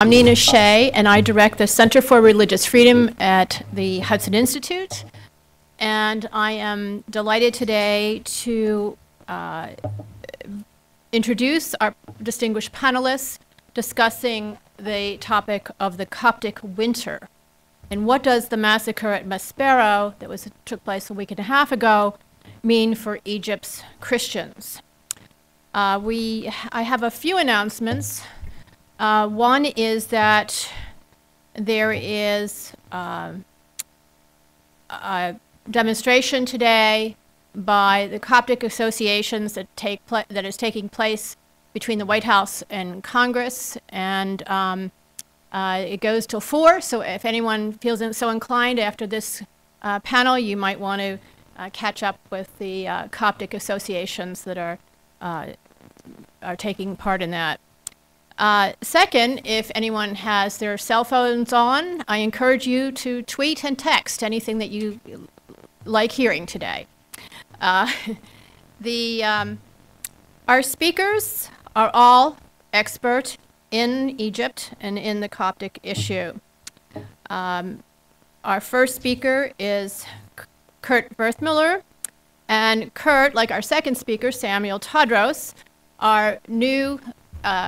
I'm Nina Shea, and I direct the Center for Religious Freedom at the Hudson Institute. And I am delighted today to introduce our distinguished panelists discussing the topic of the Coptic winter. And what does the massacre at Maspero that took place a week and a half ago mean for Egypt's Christians? I have a few announcements. One is that there is a demonstration today by the Coptic associations that is taking place between the White House and Congress, and it goes till 4. So if anyone feels so inclined after this panel, you might want to catch up with the Coptic associations that are taking part in that. Second, if anyone has their cell phones on, I encourage you to tweet and text anything that you like hearing today. Our speakers are all expert in Egypt and in the Coptic issue. Our first speaker is Kurt Berthmüller, and Kurt, like our second speaker, Samuel Tadros, are new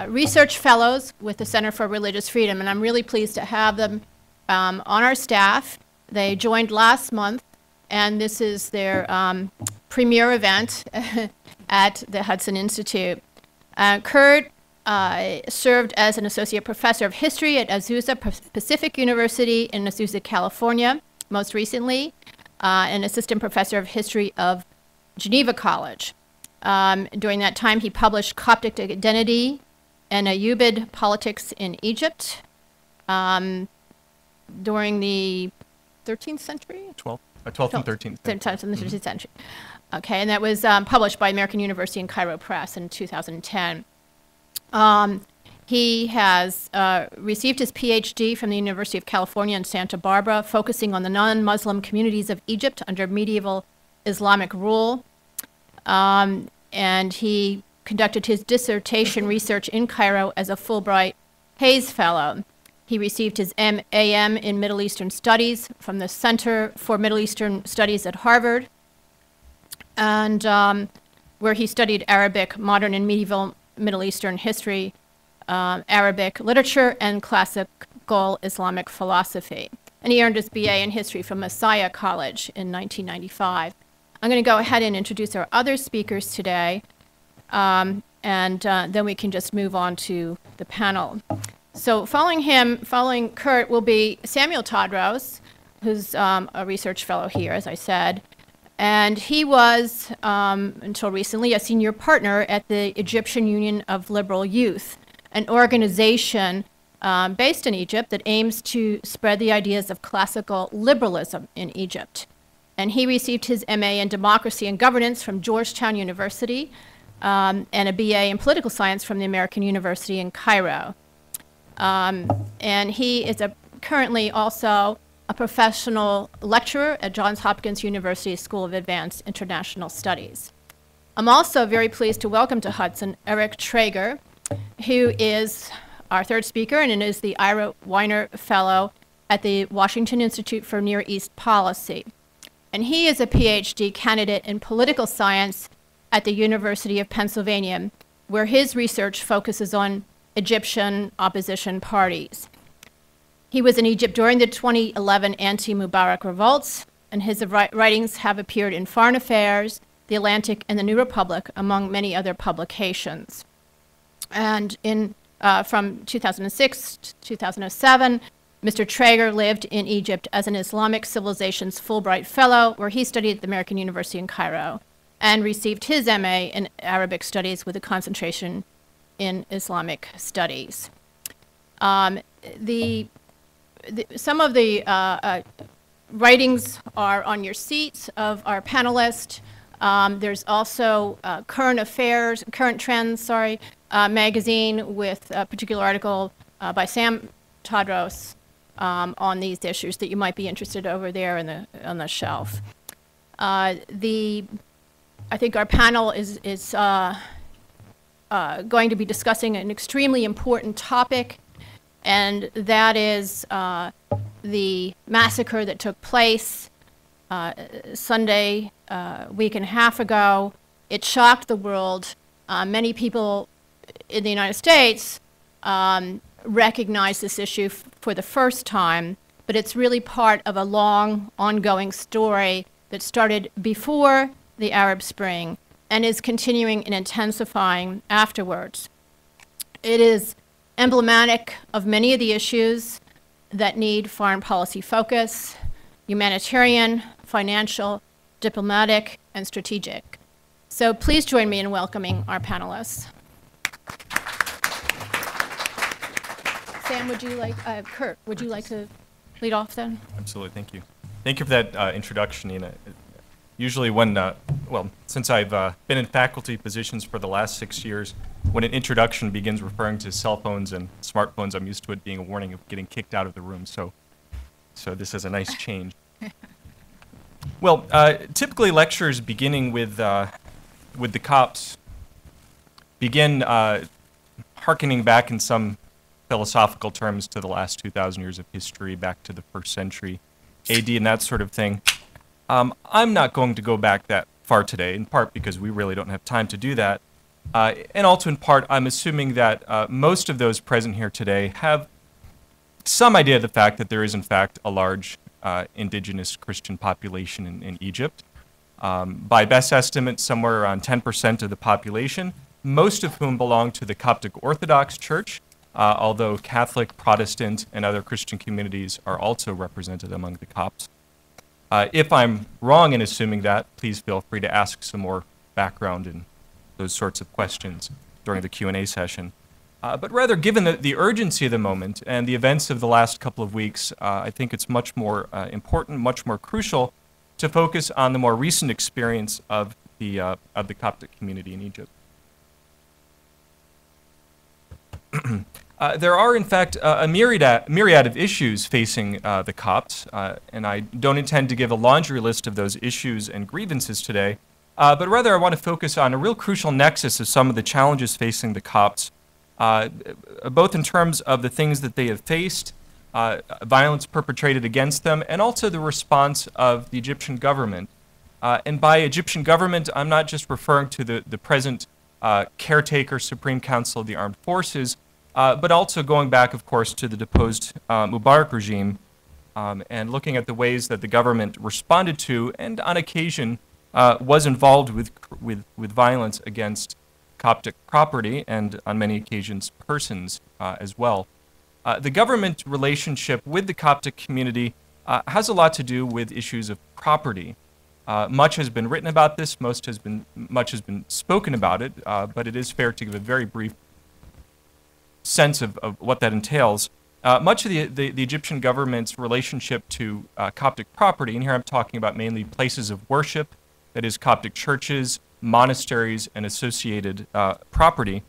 research fellows with the Center for Religious Freedom, and I'm really pleased to have them on our staff. They joined last month, and this is their premier event at the Hudson Institute. Kurt served as an associate professor of history at Azusa Pacific University in Azusa, California, most recently, an assistant professor of history of Geneva College. During that time, he published Coptic Identity and Ayyubid Politics in Egypt during the 13th century? 12th and 13th. 13th century. Okay, and that was published by American University and Cairo Press in 2010. He has received his PhD from the University of California in Santa Barbara, focusing on the non-Muslim communities of Egypt under medieval Islamic rule. And he conducted his dissertation research in Cairo as a Fulbright Hayes Fellow. He received his M.A.M. in Middle Eastern Studies from the Center for Middle Eastern Studies at Harvard, and where he studied Arabic, modern and medieval Middle Eastern history, Arabic literature, and classical Islamic philosophy. And he earned his B.A. in history from Messiah College in 1995. I'm going to go ahead and introduce our other speakers today, and then we can just move on to the panel. So following Kurt, will be Samuel Tadros, who's a research fellow here, as I said. And he was, until recently, a senior partner at the Egyptian Union of Liberal Youth, an organization based in Egypt that aims to spread the ideas of classical liberalism in Egypt. And he received his M.A. in Democracy and Governance from Georgetown University and a B.A. in Political Science from the American University in Cairo. And he is currently also a professional lecturer at Johns Hopkins University School of Advanced International Studies. I'm also very pleased to welcome to Hudson Eric Trager, who is our third speaker and is the Ira Weiner Fellow at the Washington Institute for Near East Policy. And he is a PhD candidate in political science at the University of Pennsylvania, where his research focuses on Egyptian opposition parties. He was in Egypt during the 2011 anti-Mubarak revolts, and his writings have appeared in Foreign Affairs, The Atlantic, and The New Republic, among many other publications. And from 2006 to 2007, Mr. Trager lived in Egypt as an Islamic Civilizations Fulbright Fellow, where he studied at the American University in Cairo and received his M.A. in Arabic Studies with a concentration in Islamic Studies. Some of the writings are on your seats of our panelists. There's also Current Trends, magazine with a particular article by Sam Tadros on these issues that you might be interested over there on the shelf. I think our panel is going to be discussing an extremely important topic, and that is the massacre that took place Sunday, week and a half ago. It shocked the world. Many people in the United States recognize this issue for the first time, but it's really part of a long, ongoing story that started before the Arab Spring and is continuing and intensifying afterwards. It is emblematic of many of the issues that need foreign policy focus: humanitarian, financial, diplomatic, and strategic. So please join me in welcoming our panelists. Sam, would you like, Kurt, would you like to lead off then? Absolutely, thank you. Thank you for that introduction, Nina. Usually when, well, since I've been in faculty positions for the last 6 years, when an introduction begins referring to cell phones and smartphones, I'm used to it being a warning of getting kicked out of the room, so this is a nice change. Well, typically lectures beginning with the Copts begin hearkening back in some philosophical terms to the last 2,000 years of history, back to the 1st century AD and that sort of thing. I'm not going to go back that far today, in part because we really don't have time to do that, and also in part I'm assuming that most of those present here today have some idea of the fact that there is in fact a large indigenous Christian population in Egypt. By best estimate, somewhere around 10% of the population, most of whom belong to the Coptic Orthodox Church, although Catholic, Protestant, and other Christian communities are also represented among the Copts. If I'm wrong in assuming that, please feel free to ask some more background and those sorts of questions during the Q&A session. But rather, given the urgency of the moment and the events of the last couple of weeks, I think it's much more important, much more crucial to focus on the more recent experience of the Coptic community in Egypt. There are, in fact, a myriad of issues facing the Copts, and I don't intend to give a laundry list of those issues and grievances today, but rather I want to focus on a real crucial nexus of some of the challenges facing the Copts, both in terms of the things that they have faced, violence perpetrated against them, and also the response of the Egyptian government. And by Egyptian government, I'm not just referring to the present caretaker Supreme Council of the Armed Forces, but also going back, of course, to the deposed Mubarak regime and looking at the ways that the government responded to and on occasion was involved with violence against Coptic property and on many occasions persons as well. The government relationship with the Coptic community has a lot to do with issues of property. Much has been written about this, much has been spoken about it, but it is fair to give a very brief sense of what that entails. Much of the Egyptian government's relationship to Coptic property, and here I'm talking about mainly places of worship, that is Coptic churches, monasteries, and associated property,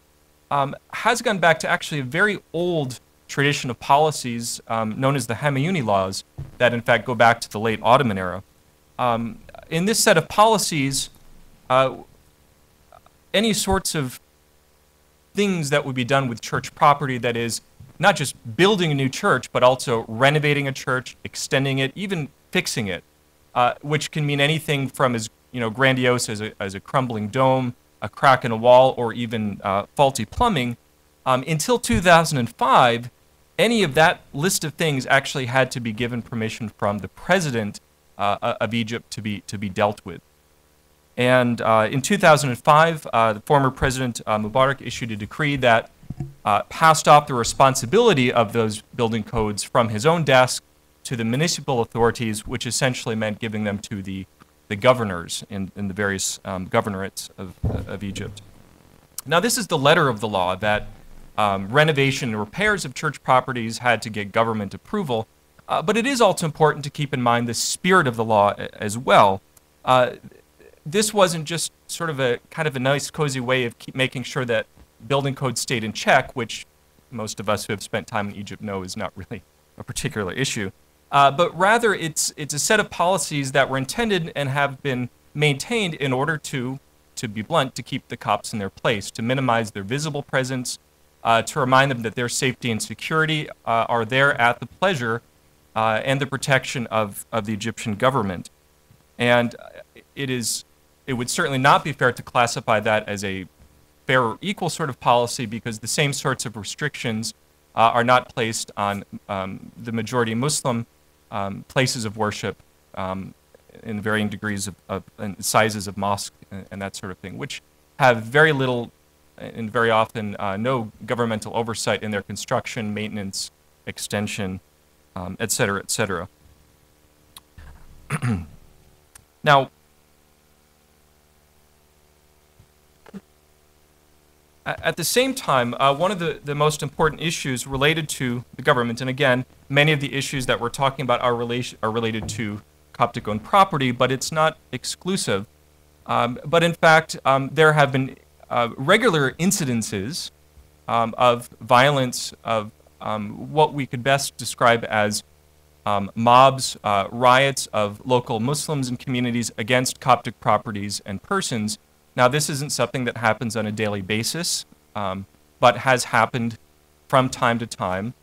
has gone back to actually a very old tradition of policies known as the Hamayuni laws that in fact go back to the late Ottoman era. In this set of policies, any sorts of things that would be done with church property, that is not just building a new church, but also renovating a church, extending it, even fixing it, which can mean anything from as grandiose as a crumbling dome, a crack in a wall, or even faulty plumbing. Until 2005, any of that list of things actually had to be given permission from the president of Egypt to be dealt with. And in 2005, the former President Mubarak issued a decree that passed off the responsibility of those building codes from his own desk to the municipal authorities, which essentially meant giving them to the governors in the various governorates of Egypt. Now, this is the letter of the law, that renovation and repairs of church properties had to get government approval, but it is also important to keep in mind the spirit of the law as well. This wasn't just sort of a kind of a nice, cozy way of making sure that building codes stayed in check, which most of us who have spent time in Egypt know is not really a particular issue. But rather, it's a set of policies that were intended and have been maintained in order to be blunt, to keep the Copts in their place, to minimize their visible presence, to remind them that their safety and security are there at the pleasure and the protection of the Egyptian government. And it would certainly not be fair to classify that as a fair or equal sort of policy, because the same sorts of restrictions are not placed on the majority Muslim places of worship in varying degrees of and sizes of mosques and that sort of thing, which have very little and very often no governmental oversight in their construction, maintenance, extension, et cetera, et cetera. Now, at the same time, one of the most important issues related to the government, and again, many of the issues that we're talking about are related to Coptic-owned property, but it's not exclusive. But in fact, there have been regular incidences of violence, of what we could best describe as mobs, riots of local Muslims and communities against Coptic properties and persons. Now, this isn't something that happens on a daily basis, but has happened from time to time.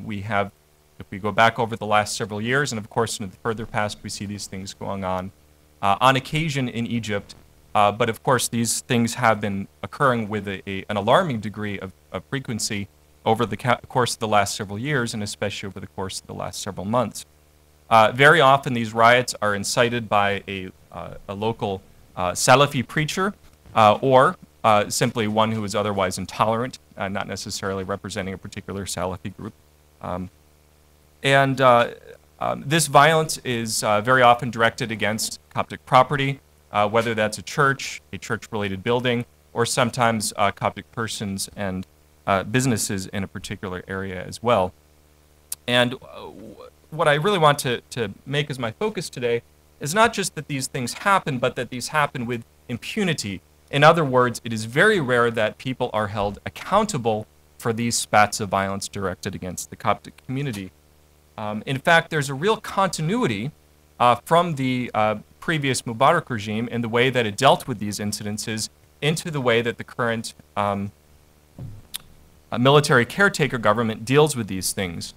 We have, if we go back over the last several years, and of course in the further past, we see these things going on occasion in Egypt. But of course, these things have been occurring with an alarming degree of frequency over the course of the last several years, and especially over the course of the last several months. Very often, these riots are incited by a local Salafi preacher, or simply one who is otherwise intolerant, not necessarily representing a particular Salafi group. This violence is very often directed against Coptic property, whether that's a church-related building, or sometimes Coptic persons and businesses in a particular area as well. And what I really want to make as my focus today is not just that these things happen, but that these happen with impunity. In other words, it is very rare that people are held accountable for these spats of violence directed against the Coptic community. In fact, there's a real continuity from the previous Mubarak regime in the way that it dealt with these incidences into the way that the current military caretaker government deals with these things.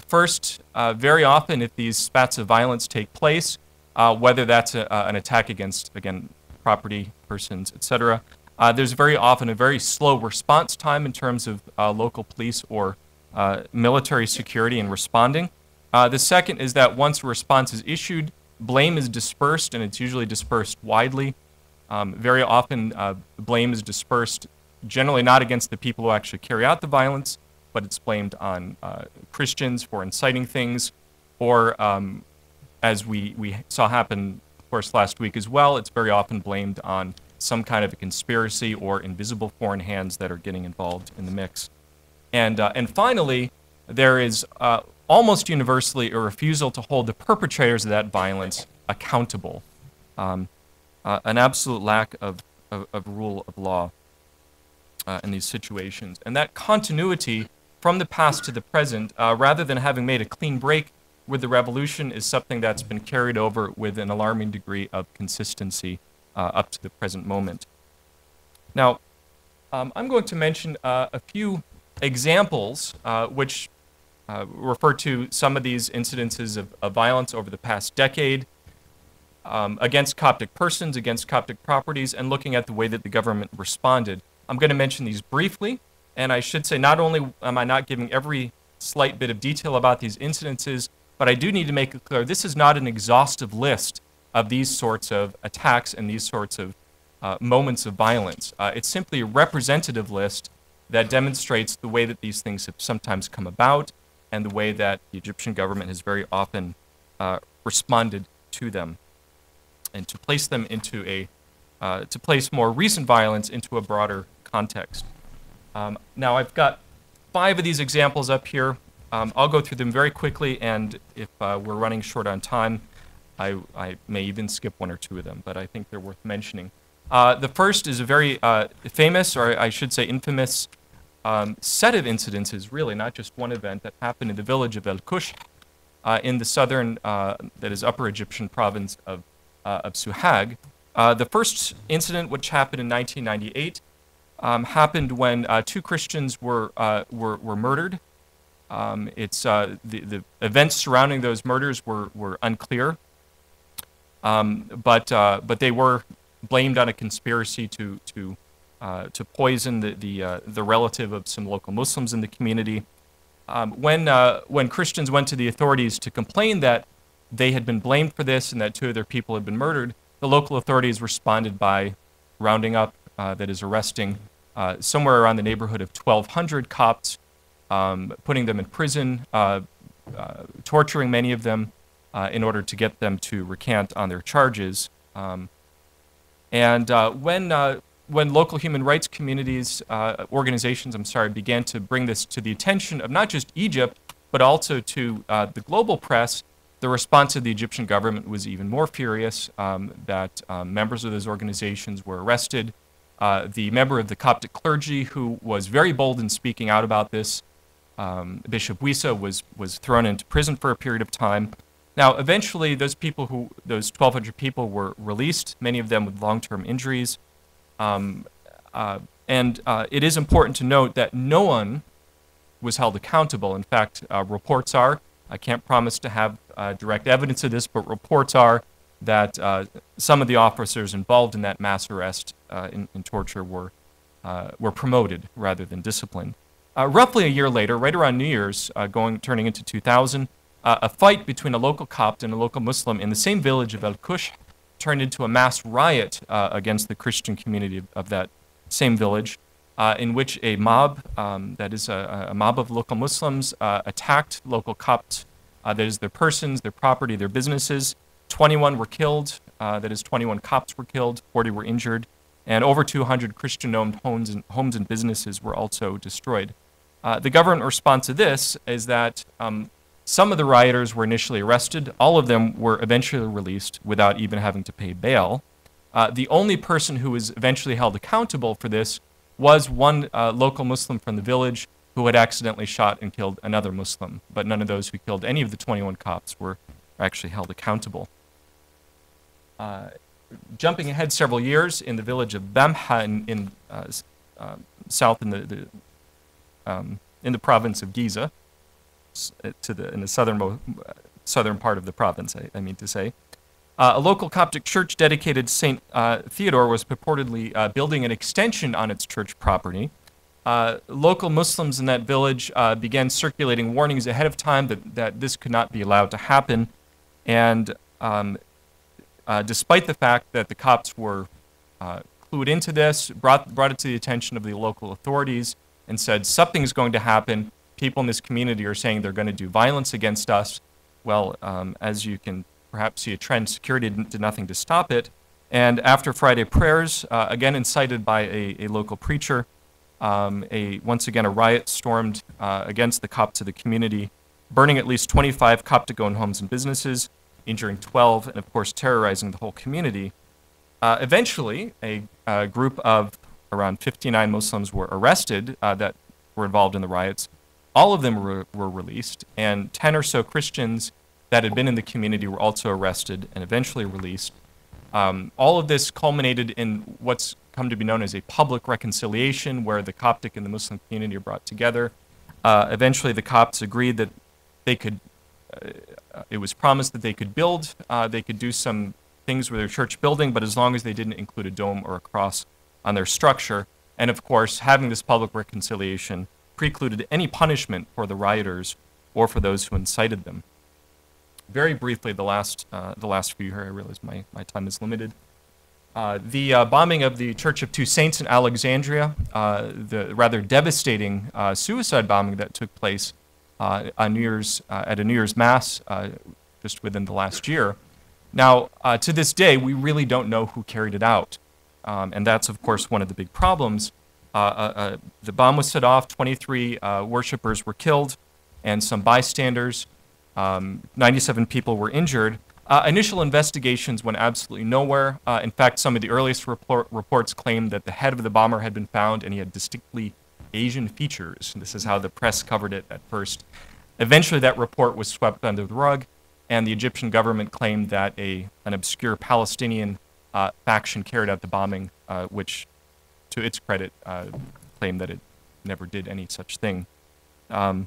First, very often if these spats of violence take place, whether that's an attack against, again, property, persons, etc., there's very often a very slow response time in terms of local police or military security in responding. The second is that once a response is issued, blame is dispersed, and it's usually dispersed widely. Very often, blame is dispersed generally not against the people who actually carry out the violence, but it's blamed on Christians for inciting things, or as we saw happen, of course, last week as well, it's very often blamed on some kind of a conspiracy or invisible foreign hands that are getting involved in the mix. And finally, there is almost universally a refusal to hold the perpetrators of that violence accountable, an absolute lack of rule of law in these situations. And that continuity from the past to the present, rather than having made a clean break with the revolution, is something that's been carried over with an alarming degree of consistency up to the present moment. Now, I'm going to mention a few examples which refer to some of these incidences of violence over the past decade against Coptic persons, against Coptic properties, and looking at the way that the government responded. I'm going to mention these briefly, and I should say not only am I not giving every slight bit of detail about these incidences, but I do need to make it clear this is not an exhaustive list of these sorts of attacks and these sorts of moments of violence. It's simply a representative list that demonstrates the way that these things have sometimes come about and the way that the Egyptian government has very often responded to them, and to place them into to place more recent violence into a broader context. Now, I've got 5 of these examples up here. I'll go through them very quickly, and if we're running short on time, I may even skip 1 or 2 of them, but I think they're worth mentioning. The first is a very famous, or I should say infamous, set of incidences, really, not just one event, that happened in the village of El-Kush in the southern, that is upper Egyptian province of Suhag. The first incident, which happened in 1998, happened when two Christians were murdered. The events surrounding those murders were unclear, but they were blamed on a conspiracy to poison the relative of some local Muslims in the community. When Christians went to the authorities to complain that they had been blamed for this and that two of their people had been murdered, the local authorities responded by rounding up, that is arresting, somewhere around the neighborhood of 1,200 Copts, putting them in prison, torturing many of them in order to get them to recant on their charges. When local human rights communities, organizations, began to bring this to the attention of not just Egypt, but also to the global press, the response of the Egyptian government was even more furious, that members of those organizations were arrested. The member of the Coptic clergy who was very bold in speaking out about this, Bishop Wissa, was thrown into prison for a period of time. Now, eventually, those 1,200 people were released, many of them with long-term injuries. It is important to note that no one was held accountable. In fact, reports are, I can't promise to have direct evidence of this, but reports are that some of the officers involved in that mass arrest in torture were promoted rather than disciplined. Roughly a year later, right around New Year's, turning into 2000, a fight between a local Copt and a local Muslim in the same village of El Kush turned into a mass riot against the Christian community of that same village, in which a mob, that is a mob of local Muslims, attacked local Copts, that is their persons, their property, their businesses. 21 were killed, that is 21 Copts were killed, 40 were injured, and over 200 Christian-owned homes and businesses were also destroyed. The government response to this is that some of the rioters were initially arrested. All of them were eventually released without even having to pay bail. The only person who was eventually held accountable for this was one local Muslim from the village who had accidentally shot and killed another Muslim, but none of those who killed any of the 21 Copts were actually held accountable. Jumping ahead several years, in the village of Bamha south in the province of Giza, in the southern part of the province, I mean to say, a local Coptic church dedicated to St. Theodore was purportedly building an extension on its church property. Local Muslims in that village began circulating warnings ahead of time that this could not be allowed to happen. And despite the fact that the Copts were clued into this, brought it to the attention of the local authorities and said, something's going to happen. People in this community are saying they're going to do violence against us. Well, as you can perhaps see a trend, security did nothing to stop it. And after Friday prayers, again incited by a local preacher, once again a riot stormed against the Copts of the community, burning at least 25 Coptic-owned homes and businesses, injuring 12, and of course terrorizing the whole community. Eventually, a group of around 59 Muslims were arrested that were involved in the riots. All of them were released, and 10 or so Christians that had been in the community were also arrested and eventually released. All of this culminated in what's come to be known as a public reconciliation, where the Coptic and the Muslim community are brought together. Eventually, the Copts agreed that they could, it was promised that they could build, they could do some things with their church building, but as long as they didn't include a dome or a cross on their structure. And of course, having this public reconciliation precluded any punishment for the rioters or for those who incited them. Very briefly, the last few here, I realize my time is limited. The bombing of the Church of Two Saints in Alexandria, the rather devastating suicide bombing that took place on at a New Year's Mass just within the last year. Now, to this day, we really don't know who carried it out. And that's, of course, one of the big problems. The bomb was set off, 23 worshippers were killed, and some bystanders. 97 people were injured. Initial investigations went absolutely nowhere. In fact, some of the earliest reports claimed that the head of the bomber had been found and he had distinctly Asian features. This is how the press covered it at first. Eventually, that report was swept under the rug, and the Egyptian government claimed that an obscure Palestinian faction carried out the bombing, which to its credit, claimed that it never did any such thing. To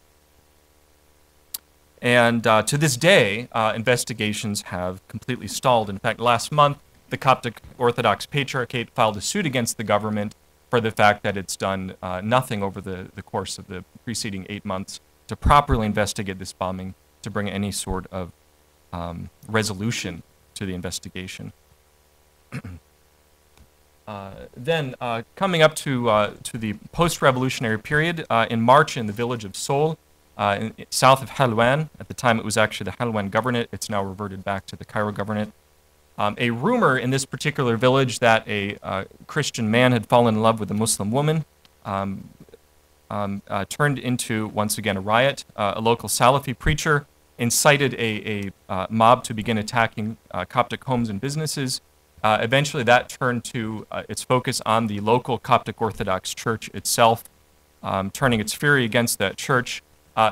this day, investigations have completely stalled. In fact, last month, the Coptic Orthodox Patriarchate filed a suit against the government for the fact that it's done nothing over the course of the preceding 8 months to properly investigate this bombing, to bring any sort of resolution to the investigation. Coming up to the post-revolutionary period, in March in the village of Sol, south of Helwan, at the time it was actually the Helwan Governorate, it's now reverted back to the Cairo Governorate. A rumor in this particular village that a Christian man had fallen in love with a Muslim woman turned into, once again, a riot. A local Salafi preacher incited a mob to begin attacking Coptic homes and businesses. Eventually that turned to its focus on the local Coptic Orthodox Church itself, turning its fury against that church.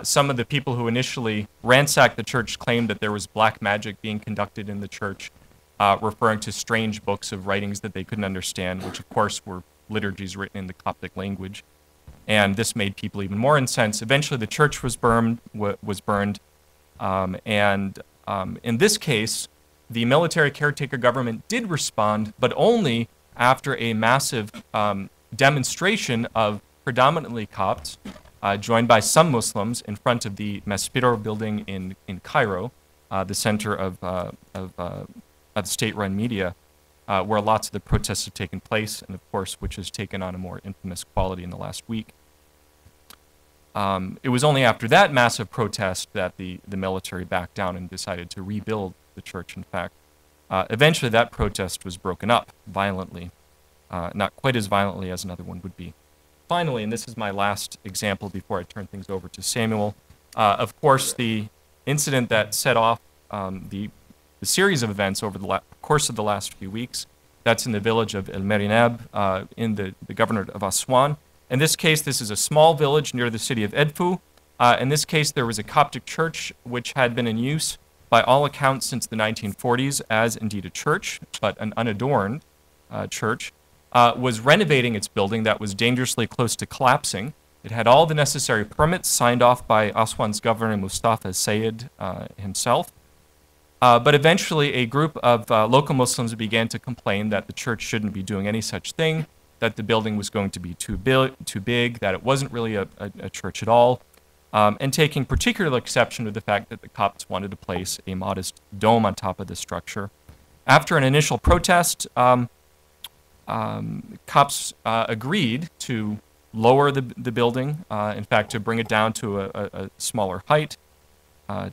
Some of the people who initially ransacked the church claimed that there was black magic being conducted in the church, referring to strange books of writings that they couldn't understand, which of course were liturgies written in the Coptic language. And this made people even more incensed. Eventually the church was burned. In this case, the military caretaker government did respond, but only after a massive demonstration of predominantly Copts, joined by some Muslims, in front of the Maspero building in Cairo, the center of state-run media, where lots of the protests have taken place, and of course, which has taken on a more infamous quality in the last week. It was only after that massive protest that the military backed down and decided to rebuild the church, in fact. Eventually, that protest was broken up violently, not quite as violently as another one would be. Finally, and this is my last example before I turn things over to Samuel, of course, the incident that set off the series of events over the course of the last few weeks, that's in the village of El Merinab in the governorate of Aswan. In this case, this is a small village near the city of Edfu. In this case, there was a Coptic church which had been in use by all accounts since the 1940s as indeed a church, but an unadorned church, was renovating its building that was dangerously close to collapsing. It had all the necessary permits signed off by Aswan's governor Mustafa Sayed himself. But eventually a group of local Muslims began to complain that the church shouldn't be doing any such thing, that the building was going to be too big, that it wasn't really a church at all, and taking particular exception to the fact that the Copts wanted to place a modest dome on top of the structure. After an initial protest, Copts agreed to lower the building, in fact, to bring it down to a smaller height,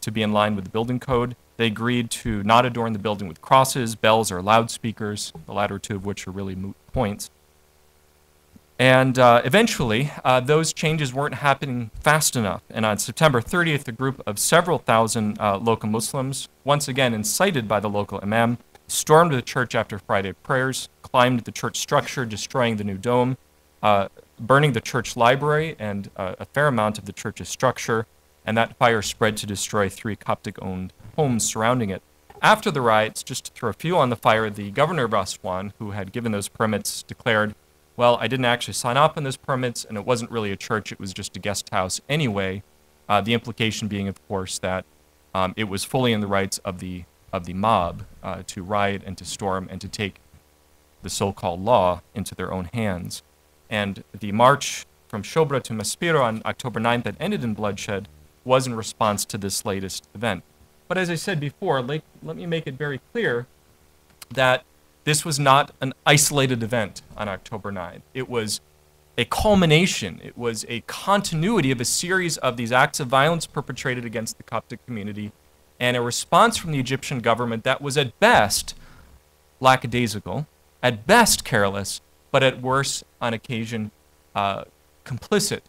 to be in line with the building code. They agreed to not adorn the building with crosses, bells, or loudspeakers, the latter two of which are really moot points. And eventually, those changes weren't happening fast enough. And on September 30th, a group of several thousand local Muslims, once again incited by the local imam, stormed the church after Friday prayers, climbed the church structure, destroying the new dome, burning the church library and a fair amount of the church's structure, and that fire spread to destroy 3 Coptic-owned homes surrounding it. After the riots, just to throw fuel on the fire, the governor of Aswan, who had given those permits, declared, well, I didn't actually sign off on those permits, and it wasn't really a church, it was just a guest house anyway, the implication being, of course, that it was fully in the rights of the mob to riot and to storm and to take the so-called law into their own hands. And the march from Shobra to Maspero on October 9th that ended in bloodshed was in response to this latest event. But as I said before, let me make it very clear that this was not an isolated event on October 9th. It was a culmination, it was a continuity of a series of these acts of violence perpetrated against the Coptic community, and a response from the Egyptian government that was at best lackadaisical, at best careless, but at worst, on occasion, complicit,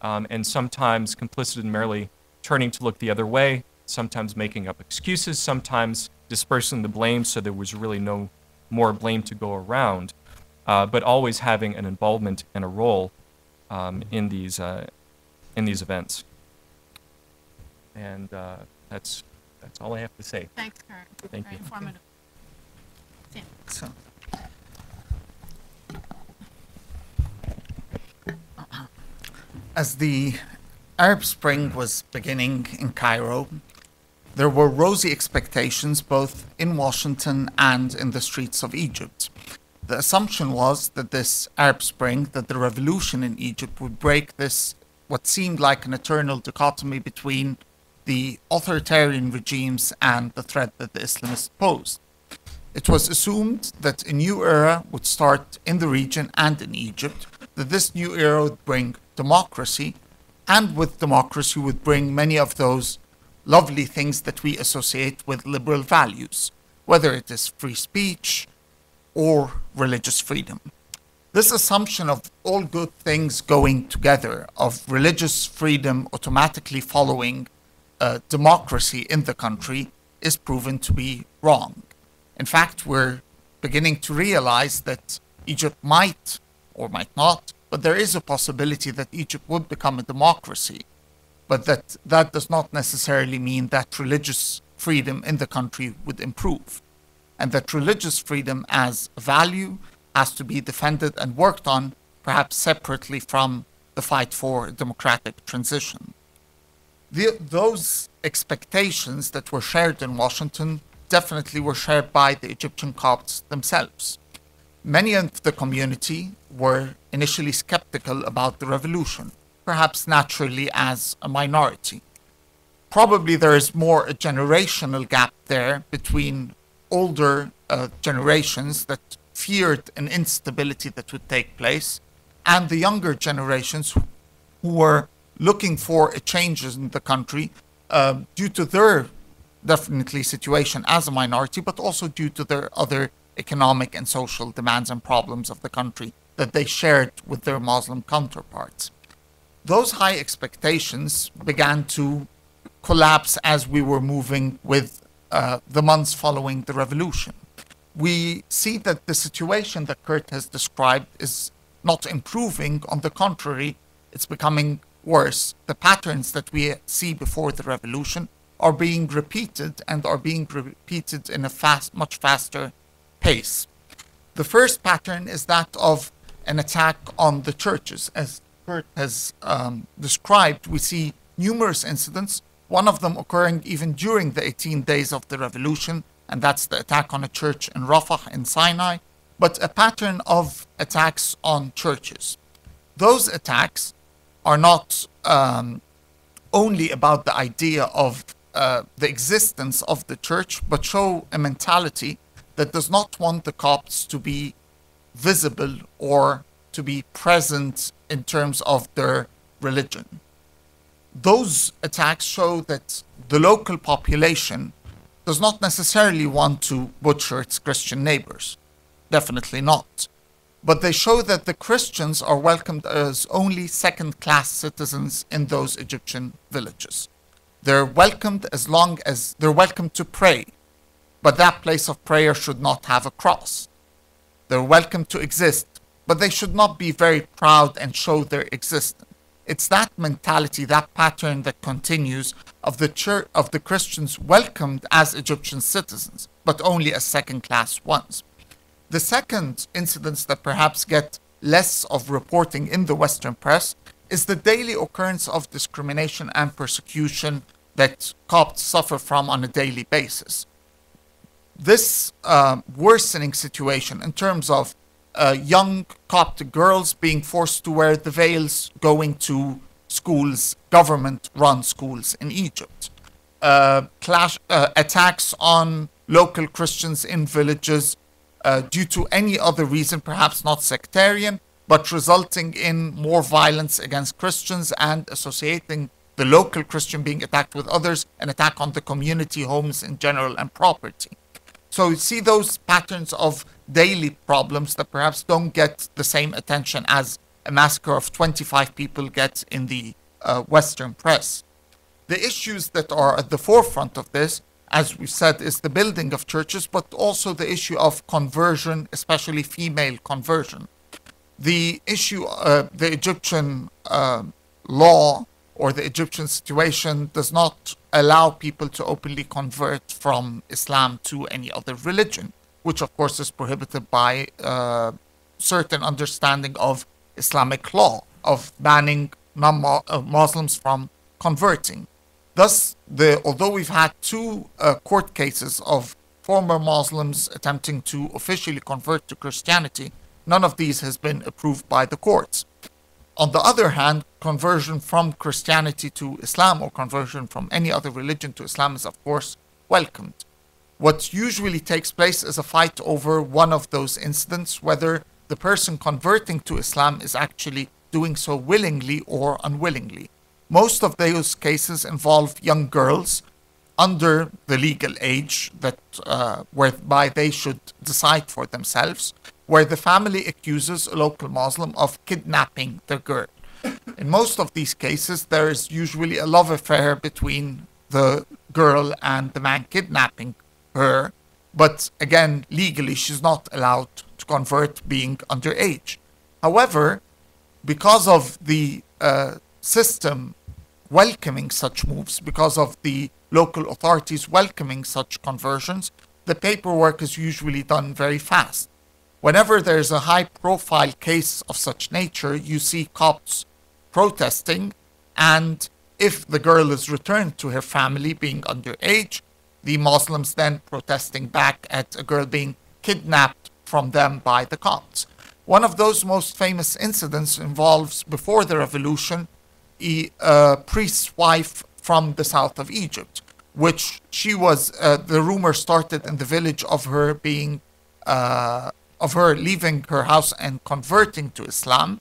and sometimes complicit in merely turning to look the other way, sometimes making up excuses, sometimes dispersing the blame so there was really no more blame to go around, but always having an involvement and a role in these events. And that's all I have to say. Thanks, Kurt. Thank Very you. informative. Sam. So, As the Arab Spring was beginning in Cairo, there were rosy expectations both in Washington and in the streets of Egypt. The assumption was that this Arab Spring, that the revolution in Egypt would break this, what seemed like an eternal dichotomy between the authoritarian regimes and the threat that the Islamists posed. It was assumed that a new era would start in the region and in Egypt, that this new era would bring democracy, and with democracy would bring many of those lovely things that we associate with liberal values, whether it is free speech or religious freedom. This assumption of all good things going together, of religious freedom automatically following democracy in the country, is proven to be wrong. In fact, we're beginning to realize that Egypt might or might not, but there is a possibility that Egypt would become a democracy, but that does not necessarily mean that religious freedom in the country would improve, and that religious freedom as a value has to be defended and worked on, perhaps separately from the fight for a democratic transition. Those expectations that were shared in Washington definitely were shared by the Egyptian Copts themselves. Many of the community were initially skeptical about the revolution, perhaps naturally as a minority. Probably there is more a generational gap there between older generations that feared an instability that would take place and the younger generations who were looking for a change in the country due to their definitely situation as a minority, but also due to their other economic and social demands and problems of the country that they shared with their Muslim counterparts. Those high expectations began to collapse as we were moving with the months following the revolution. We see that the situation that Kurt has described is not improving. On the contrary, it's becoming worse. The patterns that we see before the revolution are being repeated, and are being repeated in a much faster pace. The first pattern is that of an attack on the churches. As Kurt has described, we see numerous incidents, one of them occurring even during the 18 days of the revolution, and that's the attack on a church in Rafah in Sinai, but a pattern of attacks on churches. Those attacks are not only about the idea of the existence of the church, but show a mentality that does not want the Copts to be visible or to be present in terms of their religion. Those attacks show that the local population does not necessarily want to butcher its Christian neighbors. Definitely not. But they show that the Christians are welcomed as only second-class citizens in those Egyptian villages. They're welcomed as long as they're welcome to pray, but that place of prayer should not have a cross. They're welcome to exist, but they should not be very proud and show their existence. It's that mentality, that pattern that continues of the church, of the Christians welcomed as Egyptian citizens, but only as second-class ones. The second incidents that perhaps get less of reporting in the Western press is the daily occurrence of discrimination and persecution that Copts suffer from on a daily basis. This worsening situation in terms of young Coptic girls being forced to wear the veils going to schools, government-run schools in Egypt. Attacks on local Christians in villages due to any other reason, perhaps not sectarian, but resulting in more violence against Christians and associating the local Christian being attacked with others, an attack on the community, homes in general, and property. So you see those patterns of daily problems that perhaps don't get the same attention as a massacre of 25 people gets in the Western press. The issues that are at the forefront of this, as we said, is the building of churches, but also the issue of conversion, especially female conversion. The issue, the Egyptian law or the Egyptian situation does not allow people to openly convert from Islam to any other religion, which of course is prohibited by certain understanding of Islamic law, of banning non-Muslims from converting. Thus, although we've had two court cases of former Muslims attempting to officially convert to Christianity, none of these has been approved by the courts. On the other hand, conversion from Christianity to Islam or conversion from any other religion to Islam is, of course, welcomed. What usually takes place is a fight over one of those incidents, whether the person converting to Islam is actually doing so willingly or unwillingly. Most of those cases involve young girls under the legal age that whereby they should decide for themselves, where the family accuses a local Muslim of kidnapping their girl. In most of these cases, there is usually a love affair between the girl and the man kidnapping her, but again, legally, she's not allowed to convert being underage. However, because of the system welcoming such moves, because of the local authorities welcoming such conversions, the paperwork is usually done very fast. Whenever there's a high-profile case of such nature, you see Copts protesting, and if the girl is returned to her family being underage, the Muslims then protesting back at a girl being kidnapped from them by the Copts. One of those most famous incidents involves, before the revolution, a priest's wife from the south of Egypt, which she was, the rumor started in the village of her being, of her leaving her house and converting to Islam.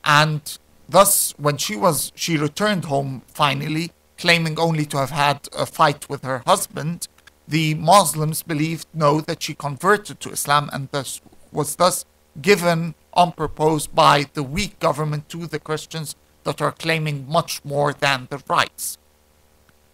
And thus, when she returned home finally, claiming only to have had a fight with her husband, the Muslims believed that she converted to Islam and was thus given on purpose by the weak government to the Christians that are claiming much more than the rights.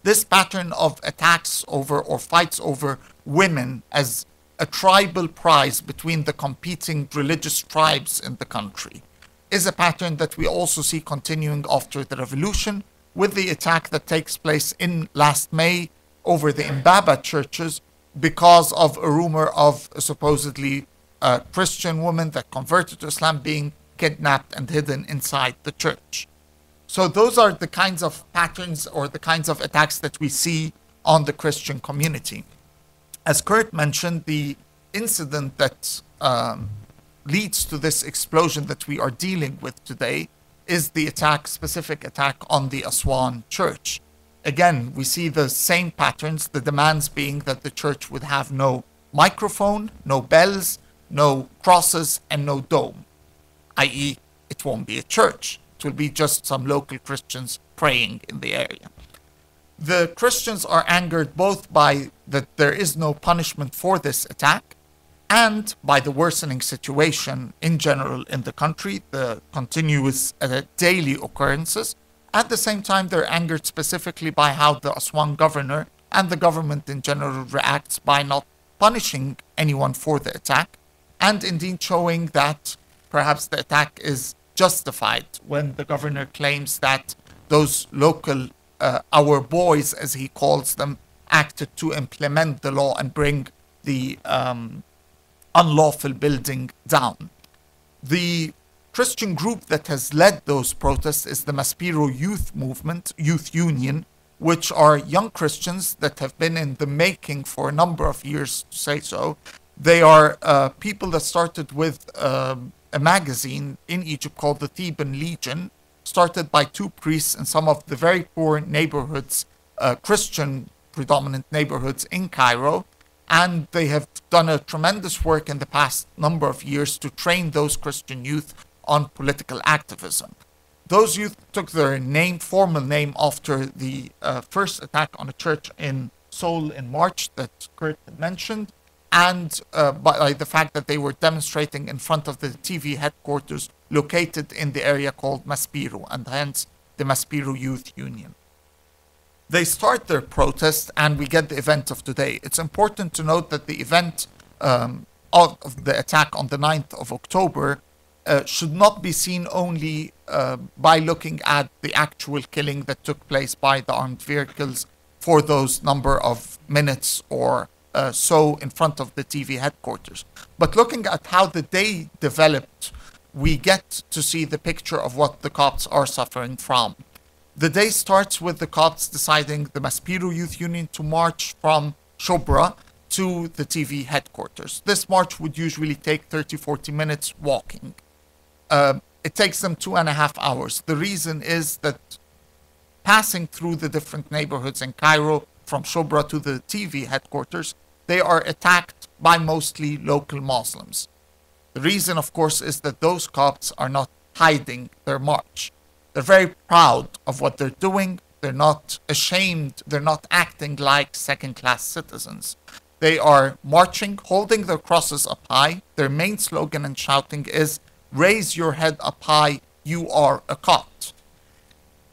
This pattern of attacks over or fights over women as a tribal prize between the competing religious tribes in the country is a pattern that we also see continuing after the revolution, with the attack that takes place in last May over the Imbaba churches because of a rumor of a supposedly Christian woman that converted to Islam being kidnapped and hidden inside the church. So those are the kinds of patterns or the kinds of attacks that we see on the Christian community. As Kurt mentioned, the incident that leads to this explosion that we are dealing with today is the specific attack on the Aswan church. Again, we see the same patterns, the demands being that the church would have no microphone, no bells, no crosses, and no dome, i.e., it won't be a church. It will be just some local Christians praying in the area. The Christians are angered both by that there is no punishment for this attack and by the worsening situation in general in the country, the continuous daily occurrences. At the same time, they're angered specifically by how the Aswan governor and the government in general reacts by not punishing anyone for the attack, and indeed showing that perhaps the attack is justified when the governor claims that those local, our boys, as he calls them, acted to implement the law and bring the unlawful building down. The Christian group that has led those protests is the Maspero Youth Union, which are young Christians that have been in the making for a number of years, to say so. They are people that started with a magazine in Egypt called the Theban Legion, started by two priests in some of the very poor neighborhoods, Christian predominant neighborhoods in Cairo, and they have done a tremendous work in the past number of years to train those Christian youth on political activism. Those youth took their formal name after the first attack on a church in Seoul in March that Kurt had mentioned, and by the fact that they were demonstrating in front of the TV headquarters located in the area called Maspero, and hence the Maspero Youth Union. They start their protest, and we get the event of today. It's important to note that the event of the attack on the 9th of October should not be seen only by looking at the actual killing that took place by the armed vehicles for those number of minutes or so in front of the TV headquarters, but looking at how the day developed we get to see the picture of what the Copts are suffering from. The day starts with the Copts deciding, the Maspero Youth Union, to march from Shobra to the TV headquarters. This march would usually take 30-40 minutes walking. It takes them 2.5 hours. The reason is that passing through the different neighborhoods in Cairo, from Shobra to the TV headquarters, they are attacked by mostly local Muslims. The reason, of course, is that those Copts are not hiding their march. They're very proud of what they're doing. They're not ashamed. They're not acting like second-class citizens. They are marching, holding their crosses up high. Their main slogan and shouting is, "Raise your head up high, you are a Copt."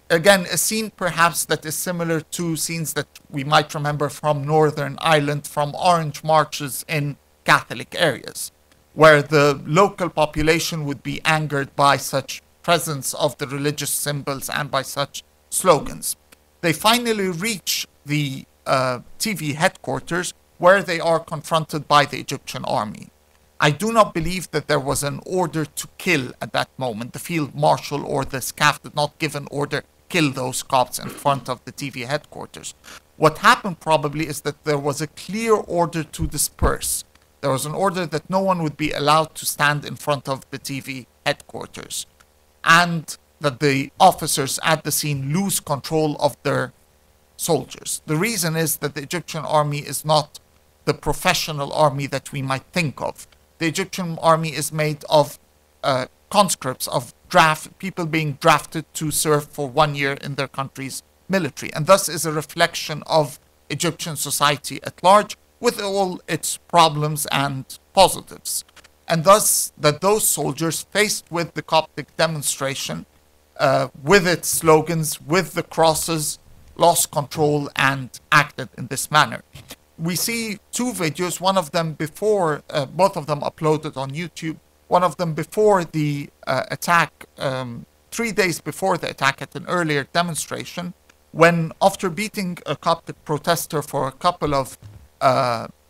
Again, a scene perhaps that is similar to scenes that we might remember from Northern Ireland, from orange marches in Catholic areas, where the local population would be angered by such presence of the religious symbols and by such slogans. They finally reach the TV headquarters, where they are confronted by the Egyptian army. I do not believe that there was an order to kill at that moment. The field marshal or the SCAF did not give an order, kill those Copts in front of the TV headquarters. What happened probably is that there was a clear order to disperse. There was an order that no one would be allowed to stand in front of the TV headquarters, and that the officers at the scene lose control of their soldiers. The reason is that the Egyptian army is not the professional army that we might think of. The Egyptian army is made of conscripts, of people being drafted to serve for 1 year in their country's military, and thus is a reflection of Egyptian society at large, with all its problems and positives. And thus that those soldiers, faced with the Coptic demonstration, with its slogans, with the crosses, lost control and acted in this manner. We see two videos, one of them before, both of them uploaded on YouTube, one of them before the attack, 3 days before the attack at an earlier demonstration, when after beating a Coptic protester for a couple of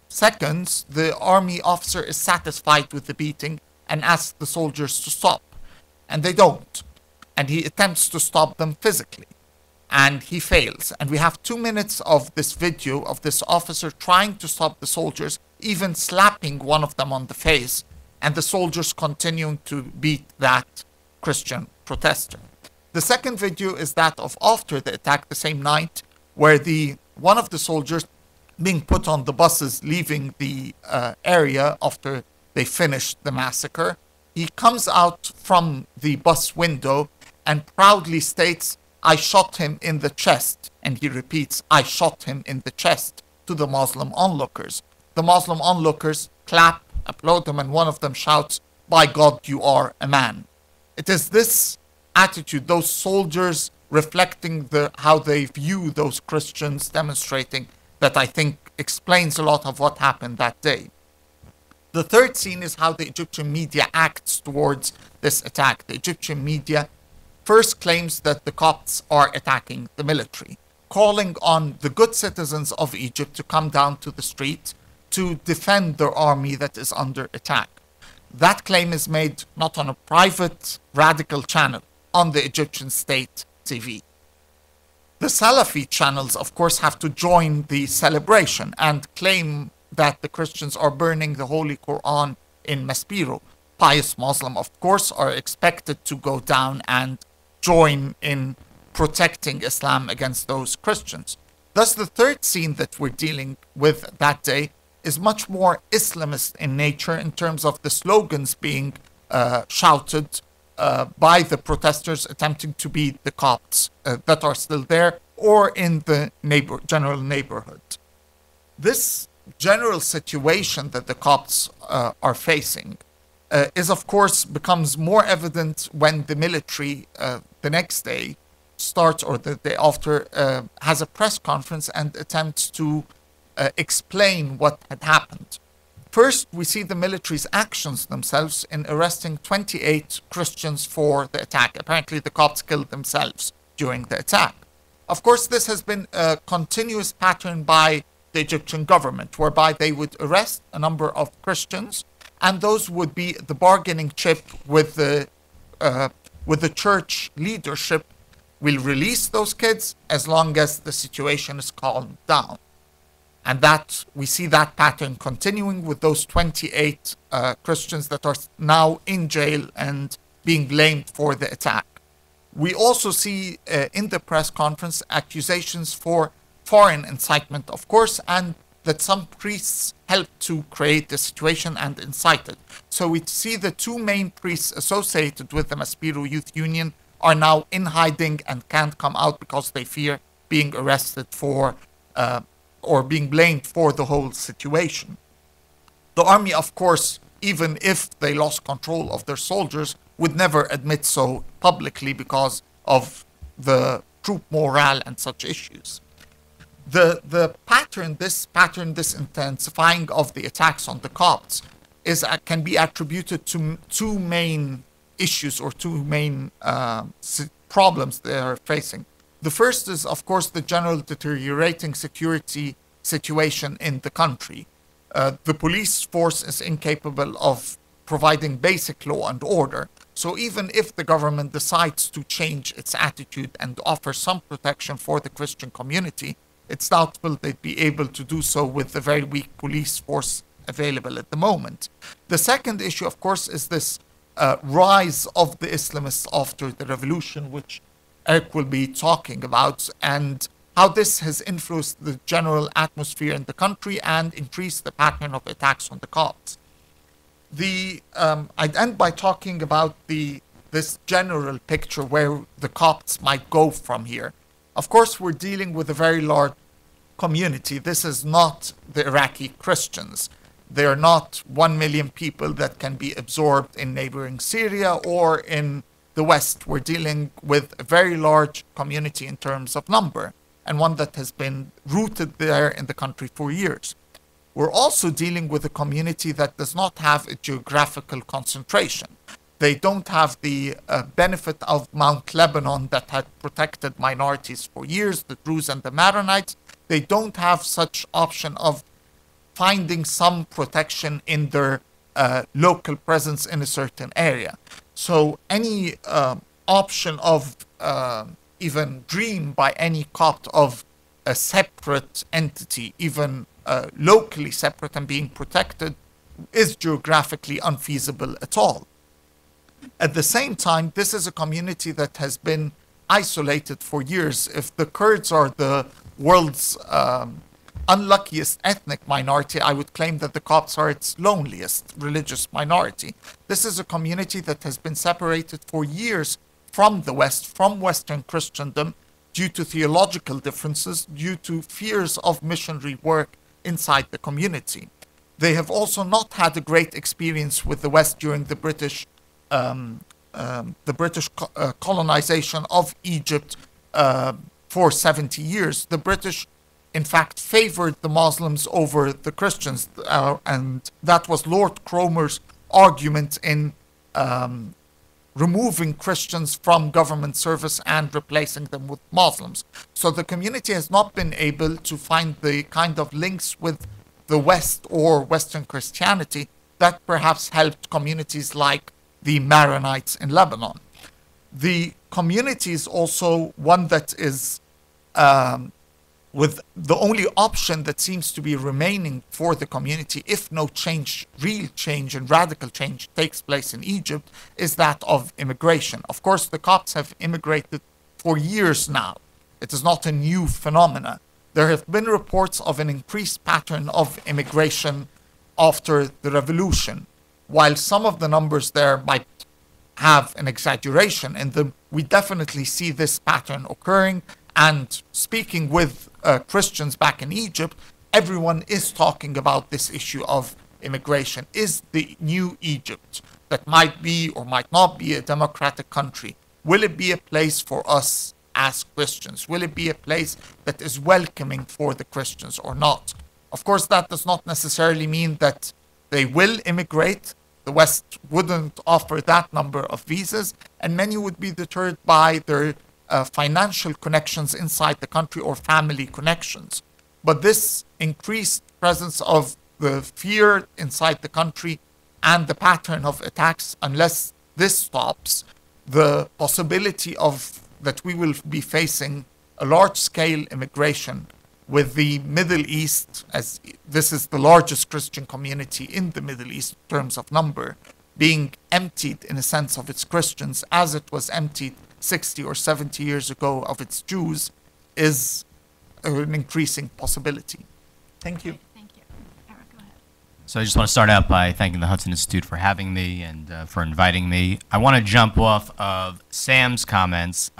seconds, the army officer is satisfied with the beating and asks the soldiers to stop. And they don't. And he attempts to stop them physically. And he fails. And we have 2 minutes of this video of this officer trying to stop the soldiers, even slapping one of them on the face, and the soldiers continuing to beat that Christian protester. The second video is that of after the attack the same night, where one of the soldiers being put on the buses leaving the area after they finished the massacre, he comes out from the bus window and proudly states, "I shot him in the chest," and he repeats, "I shot him in the chest," to the Muslim onlookers. The Muslim onlookers clap, applaud them, and one of them shouts, "By God, you are a man." It is this attitude, those soldiers reflecting how they view those Christians demonstrating, that I think explains a lot of what happened that day. The third scene is how the Egyptian media acts towards this attack. The Egyptian media first claims that the Copts are attacking the military, calling on the good citizens of Egypt to come down to the street to defend their army that is under attack. That claim is made not on a private radical channel, on the Egyptian state TV. The Salafi channels, of course, have to join the celebration and claim that the Christians are burning the Holy Quran in Maspero. Pious Muslims, of course, are expected to go down and join in protecting Islam against those Christians. Thus, the third scene that we're dealing with that day is much more Islamist in nature in terms of the slogans being shouted by the protesters attempting to beat the Copts that are still there or in the general neighborhood. This general situation that the Copts are facing is, of course, becomes more evident when the military the next day starts, or the day after, has a press conference and attempts to explain what had happened. First, we see the military's actions themselves in arresting 28 Christians for the attack. Apparently, the Copts killed themselves during the attack. Of course, this has been a continuous pattern by the Egyptian government, whereby they would arrest a number of Christians and those would be the bargaining chip with the church leadership. Will release those kids as long as the situation is calmed down. And that we see that pattern continuing with those 28 Christians that are now in jail and being blamed for the attack. We also see in the press conference accusations for foreign incitement, of course, and that some priests helped to create the situation and incite it. So we see the two main priests associated with the Maspero Youth Union are now in hiding and can't come out because they fear being arrested for or being blamed for the whole situation. The army, of course, even if they lost control of their soldiers, would never admit so publicly because of the troop morale and such issues. The pattern, this intensifying of the attacks on the Copts can be attributed to two main issues or two main problems they are facing. The first is, of course, the general deteriorating security situation in the country. The police force is incapable of providing basic law and order. So even if the government decides to change its attitude and offer some protection for the Christian community, it's doubtful they'd be able to do so with the very weak police force available at the moment. The second issue, of course, is this rise of the Islamists after the revolution, which Eric will be talking about, and how this has influenced the general atmosphere in the country and increased the pattern of attacks on the Copts. I'd end by talking about this general picture where the Copts might go from here. Of course, we're dealing with a very large community. This is not the Iraqi Christians. They are not 1 million people that can be absorbed in neighboring Syria or in the West. We're dealing with a very large community in terms of number, and one that has been rooted there in the country for years. We're also dealing with a community that does not have a geographical concentration. They don't have the benefit of Mount Lebanon that had protected minorities for years, the Druze and the Maronites. They don't have such option of finding some protection in their local presence in a certain area. So any option of even dream by any Copt of a separate entity, even locally separate and being protected, is geographically unfeasible at all. At the same time, this is a community that has been isolated for years. If the Kurds are the world's unluckiest ethnic minority, I would claim that the Copts are its loneliest religious minority. This is a community that has been separated for years from the West, from Western Christendom, due to theological differences, due to fears of missionary work inside the community. They have also not had a great experience with the West during the British colonization of Egypt for 70 years. The British, in fact, favored the Muslims over the Christians, and that was Lord Cromer's argument in removing Christians from government service and replacing them with Muslims. So the community has not been able to find the kind of links with the West or Western Christianity that perhaps helped communities like the Maronites in Lebanon. The community is also one that is with the only option that seems to be remaining for the community, if no change, real change and radical change takes place in Egypt, is that of immigration. Of course, the Copts have immigrated for years now. It is not a new phenomenon. There have been reports of an increased pattern of immigration after the revolution. While some of the numbers there might have an exaggeration in them, we definitely see this pattern occurring. And speaking with Christians back in Egypt, everyone is talking about this issue of immigration. Is the new Egypt that might be or might not be a democratic country, will it be a place for us as Christians? Will it be a place that is welcoming for the Christians or not? Of course, that does not necessarily mean that they will immigrate. The West wouldn't offer that number of visas, and many would be deterred by their financial connections inside the country or family connections. But this increased presence of the fear inside the country and the pattern of attacks, unless this stops, the possibility of that we will be facing a large-scale immigration with the Middle East, as this is the largest Christian community in the Middle East in terms of number, being emptied in a sense of its Christians as it was emptied 60 or 70 years ago of its Jews, is an increasing possibility. Thank you. Thank you. Eric, go ahead. So I just want to start out by thanking the Hudson Institute for having me and for inviting me. I want to jump off of Sam's comments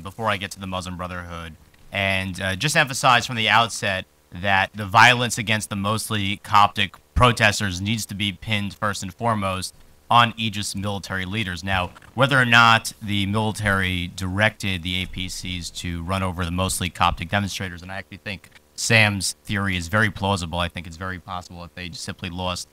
before I get to the Muslim Brotherhood and just emphasize from the outset that the violence against the mostly Coptic protesters needs to be pinned first and foremost on Egypt's military leaders. Now, whether or not the military directed the APCs to run over the mostly Coptic demonstrators, and I actually think Sam's theory is very plausible. I think it's very possible that they just simply lost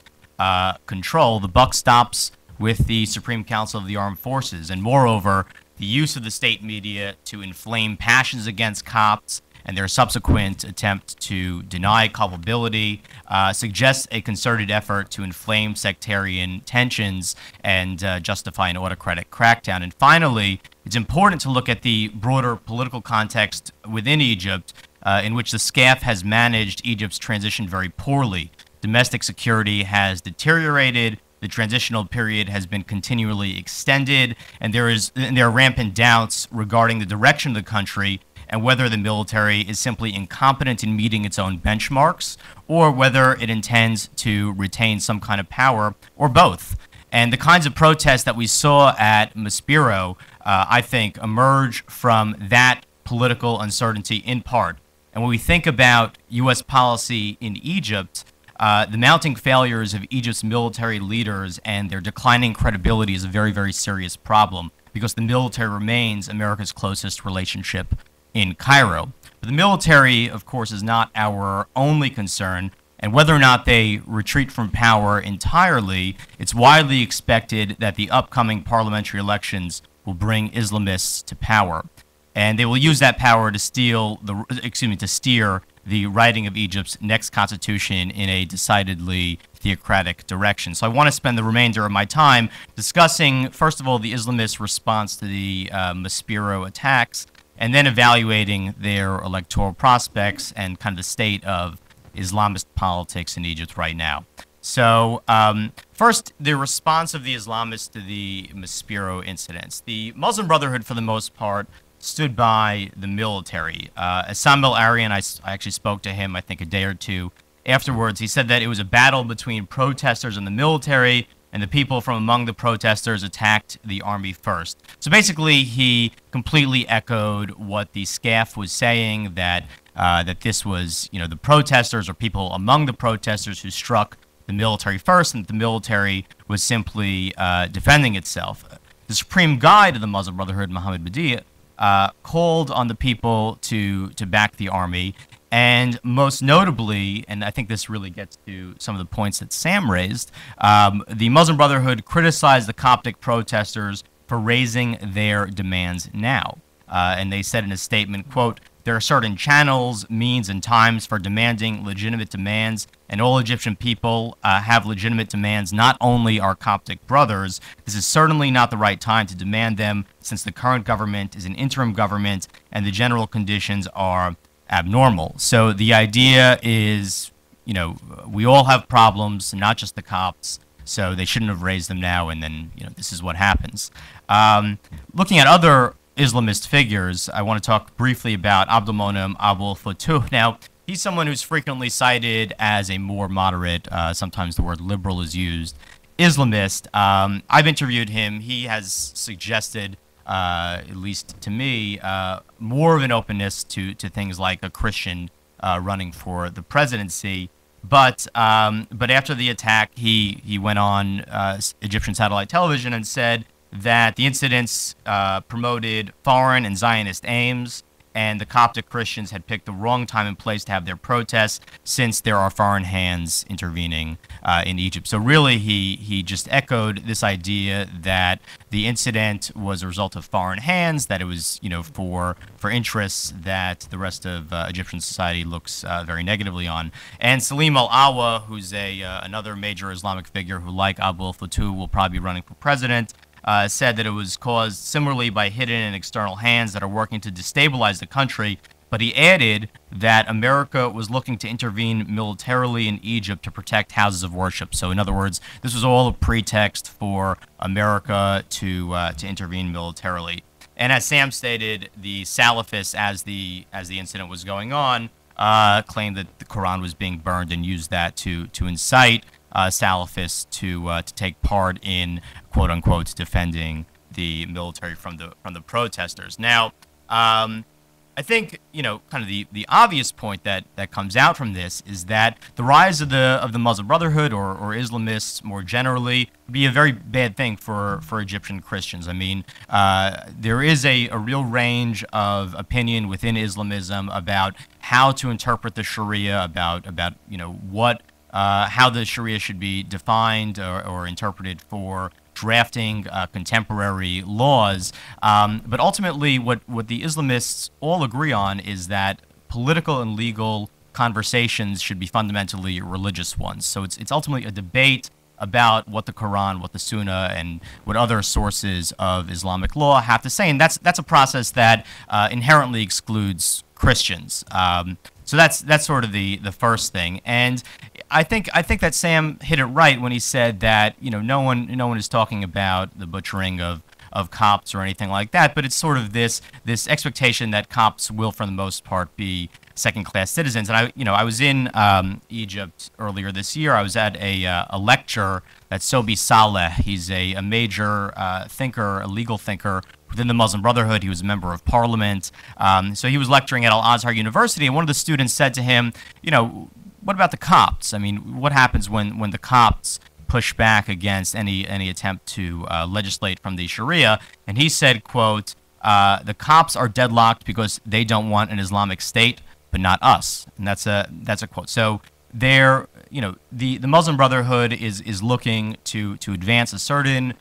control. The buck stops with the Supreme Council of the Armed Forces, and moreover, the use of the state media to inflame passions against Copts and their subsequent attempt to deny culpability suggests a concerted effort to inflame sectarian tensions and justify an autocratic crackdown. And finally, it's important to look at the broader political context within Egypt, in which the SCAF has managed Egypt's transition very poorly. Domestic security has deteriorated, the transitional period has been continually extended, and there are rampant doubts regarding the direction of the country and whether the military is simply incompetent in meeting its own benchmarks or whether it intends to retain some kind of power or both. And the kinds of protests that we saw at Maspero, I think, emerge from that political uncertainty in part. And when we think about U.S. policy in Egypt, the mounting failures of Egypt's military leaders and their declining credibility is a very, very serious problem because the military remains America's closest relationship in Cairo. But the military, of course, is not our only concern, and whether or not they retreat from power entirely, it's widely expected that the upcoming parliamentary elections will bring Islamists to power. And they will use that power to steer the writing of Egypt's next constitution in a decidedly theocratic direction. So I want to spend the remainder of my time discussing, first of all, the Islamist response to the Maspero attacks, and then evaluating their electoral prospects and kind of the state of Islamist politics in Egypt right now. So first, the response of the Islamists to the Maspero incidents. The Muslim Brotherhood, for the most part, stood by the military. Samuel Arian, I actually spoke to him, I think, a day or two afterwards. He said that it was a battle between protesters and the military, and the people from among the protesters attacked the army first. So basically, he completely echoed what the SCAF was saying, that this was, the protesters or people among the protesters who struck the military first, and that the military was simply defending itself. The supreme guide of the Muslim Brotherhood, Mohammed Badi, called on the people to back the army, and most notably, and I think this really gets to some of the points that Sam raised, the Muslim Brotherhood criticized the Coptic protesters for raising their demands now. And they said in a statement, quote, "There are certain channels, means, and times for demanding legitimate demands, and all Egyptian people have legitimate demands, not only our Coptic brothers. This is certainly not the right time to demand them, since the current government is an interim government, and the general conditions are abnormal." So the idea is, we all have problems, not just the Copts, so they shouldn't have raised them now, and then, this is what happens. Looking at other Islamist figures, I want to talk briefly about Abdulmonem Abul Futuh. Now, he's someone who's frequently cited as a more moderate, sometimes the word liberal is used, Islamist. I've interviewed him. He has suggested, at least to me, more of an openness to things like a Christian running for the presidency. But after the attack, he went on Egyptian satellite television and said that the incidents promoted foreign and Zionist aims, and the Coptic Christians had picked the wrong time and place to have their protests, since there are foreign hands intervening in Egypt. So really, he just echoed this idea that the incident was a result of foreign hands, that it was, for interests that the rest of Egyptian society looks very negatively on. And Salim al-Awa, who's another major Islamic figure who, like Abu al-Futuh, will probably be running for president, said that it was caused similarly by hidden and external hands that are working to destabilize the country. But he added that America was looking to intervene militarily in Egypt to protect houses of worship. So in other words, this was all a pretext for America to intervene militarily. And as Sam stated, the Salafists, as the incident was going on, claimed that the Quran was being burned and used that to incite Salafists to take part in, quote unquote, defending the military from the protesters. Now, I think, kind of the obvious point that comes out from this is that the rise of the Muslim Brotherhood or Islamists more generally would be a very bad thing for Egyptian Christians. I mean, there is a real range of opinion within Islamism about how to interpret the Sharia, about what how the Sharia should be defined or interpreted for drafting contemporary laws. But ultimately, what the Islamists all agree on is that political and legal conversations should be fundamentally religious ones. So it's ultimately a debate about what the Quran, what the Sunnah, and what other sources of Islamic law have to say. And that's a process that inherently excludes Christians. So that's sort of the first thing. And I think that Sam hit it right when he said that no one is talking about the butchering of Copts or anything like that, but it's sort of this expectation that Copts will, for the most part, be second-class citizens. And I was in Egypt earlier this year. I was at a lecture that Sobi Saleh, he's a major thinker, a legal thinker within the Muslim Brotherhood. He was a member of parliament. So he was lecturing at Al-Azhar University, and one of the students said to him, what about the Copts? I mean, what happens when the Copts push back against any attempt to legislate from the Sharia? And he said, quote, the Copts are deadlocked because they don't want an Islamic state, but not us. And that's a quote. So the Muslim Brotherhood is looking to advance a certain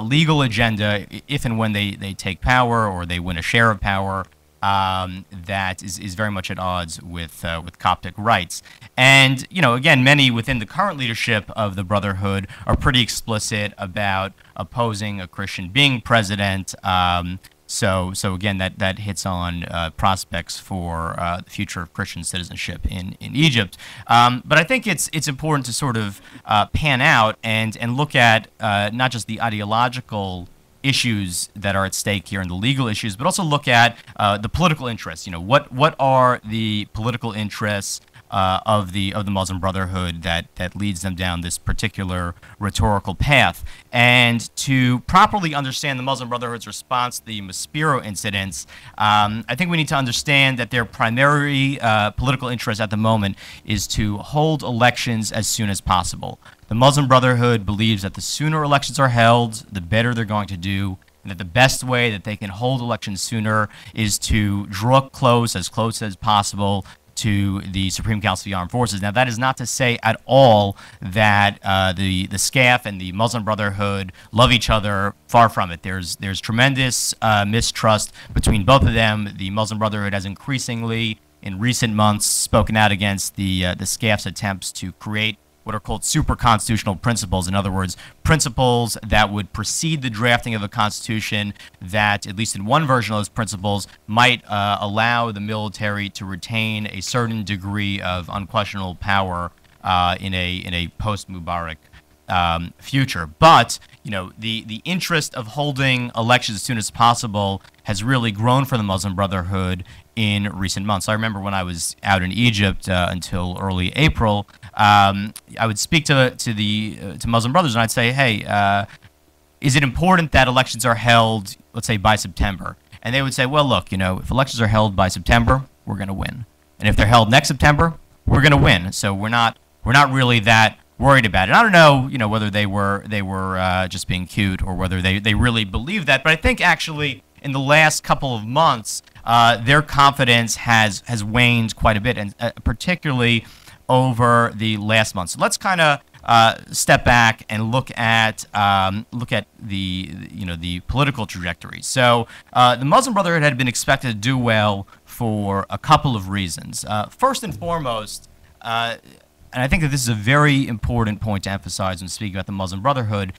legal agenda if and when they take power or they win a share of power that is very much at odds with Coptic rights. And again, many within the current leadership of the Brotherhood are pretty explicit about opposing a Christian being president. So again, that hits on prospects for the future of Christian citizenship in Egypt. But I think it's important to sort of pan out and look at not just the ideological issues that are at stake here and the legal issues, but also look at the political interests. What are the political interests of the Muslim Brotherhood that leads them down this particular rhetorical path? And to properly understand the Muslim Brotherhood's response to the Maspero incidents, I think we need to understand that their primary political interest at the moment is to hold elections as soon as possible. The Muslim Brotherhood believes that the sooner elections are held, the better they're going to do, and that the best way that they can hold elections sooner is to draw close as possible to the Supreme Council of the Armed Forces. Now, that is not to say at all that the SCAF and the Muslim Brotherhood love each other. Far from it. There's tremendous mistrust between both of them. The Muslim Brotherhood has increasingly, in recent months, spoken out against the SCAF's attempts to create what are called super-constitutional principles. In other words, principles that would precede the drafting of a constitution that, at least in one version of those principles, might allow the military to retain a certain degree of unquestionable power in a post-Mubarak future. But the interest of holding elections as soon as possible has really grown for the Muslim Brotherhood in recent months. I remember when I was out in Egypt until early April, I would speak to Muslim brothers and I'd say, hey, is it important that elections are held, let's say, by September? And they would say, well, look, if elections are held by September, we're going to win. And if they're held next September, we're going to win. So we're not really that worried about it. I don't know, whether they were just being cute or whether they really believe that. But I think actually in the last couple of months, their confidence has waned quite a bit, and particularly over the last month. So let's kind of step back and look at the political trajectory. So the Muslim Brotherhood had been expected to do well for a couple of reasons. First and foremost, and I think that this is a very important point to emphasize when speaking about the Muslim Brotherhood,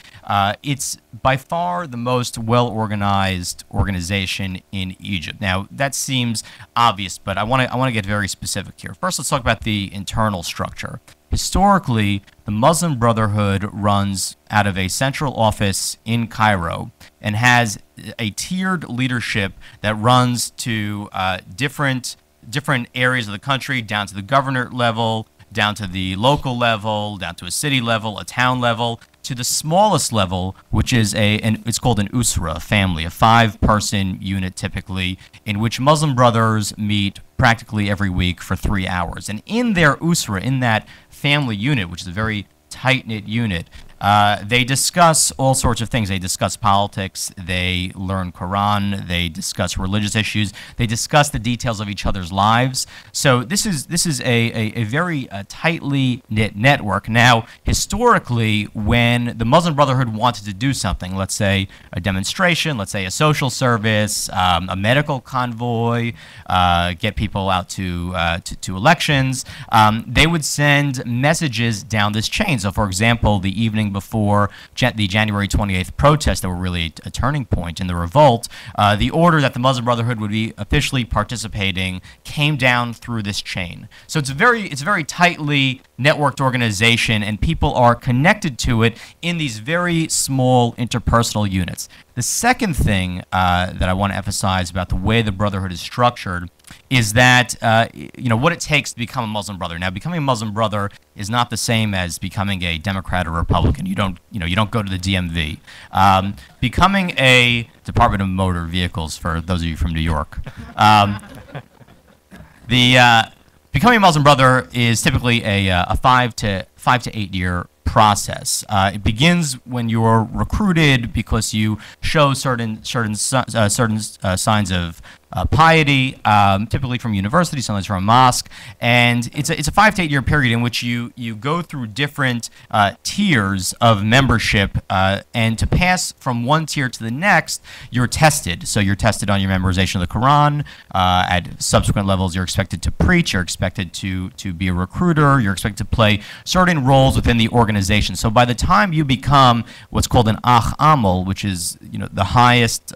it's by far the most well-organized organization in Egypt. Now, that seems obvious, but I want to get very specific here. First, let's talk about the internal structure. Historically, the Muslim Brotherhood runs out of a central office in Cairo and has a tiered leadership that runs to different areas of the country, down to the governor level, down to the local level, down to a city level, a town level, to the smallest level, which is it's called an usra, a family, a 5-person unit typically, in which Muslim brothers meet practically every week for 3 hours. And in their usra, in that family unit, which is a very tight-knit unit, they discuss all sorts of things. They discuss politics, they learn Quran, they discuss religious issues, they discuss the details of each other's lives. So this is a very tightly knit network. Now, historically, when the Muslim Brotherhood wanted to do something, let's say a demonstration, let's say a social service, a medical convoy, get people out to elections, they would send messages down this chain. So, for example, the evening before the January 28th protests that were really a turning point in the revolt, the order that the Muslim Brotherhood would be officially participating came down through this chain. So it's a very tightly networked organization, and people are connected to it in these very small interpersonal units. The second thing that I want to emphasize about the way the Brotherhood is structured is that what it takes to become a Muslim brother. Now, becoming a Muslim brother is not the same as becoming a Democrat or Republican. You don't go to the DMV. Becoming a Department of Motor Vehicles, for those of you from New York. Becoming a Muslim brother is typically a 5 to 8 year process. It begins when you're recruited because you show certain signs of piety, typically from university, sometimes from a mosque, and it's a 5 to 8 year period in which you go through different tiers of membership, and to pass from one tier to the next, you're tested. So you're tested on your memorization of the Quran. At subsequent levels, you're expected to preach, you're expected to be a recruiter, you're expected to play certain roles within the organization. So by the time you become what's called an Akh Amal, which is the highest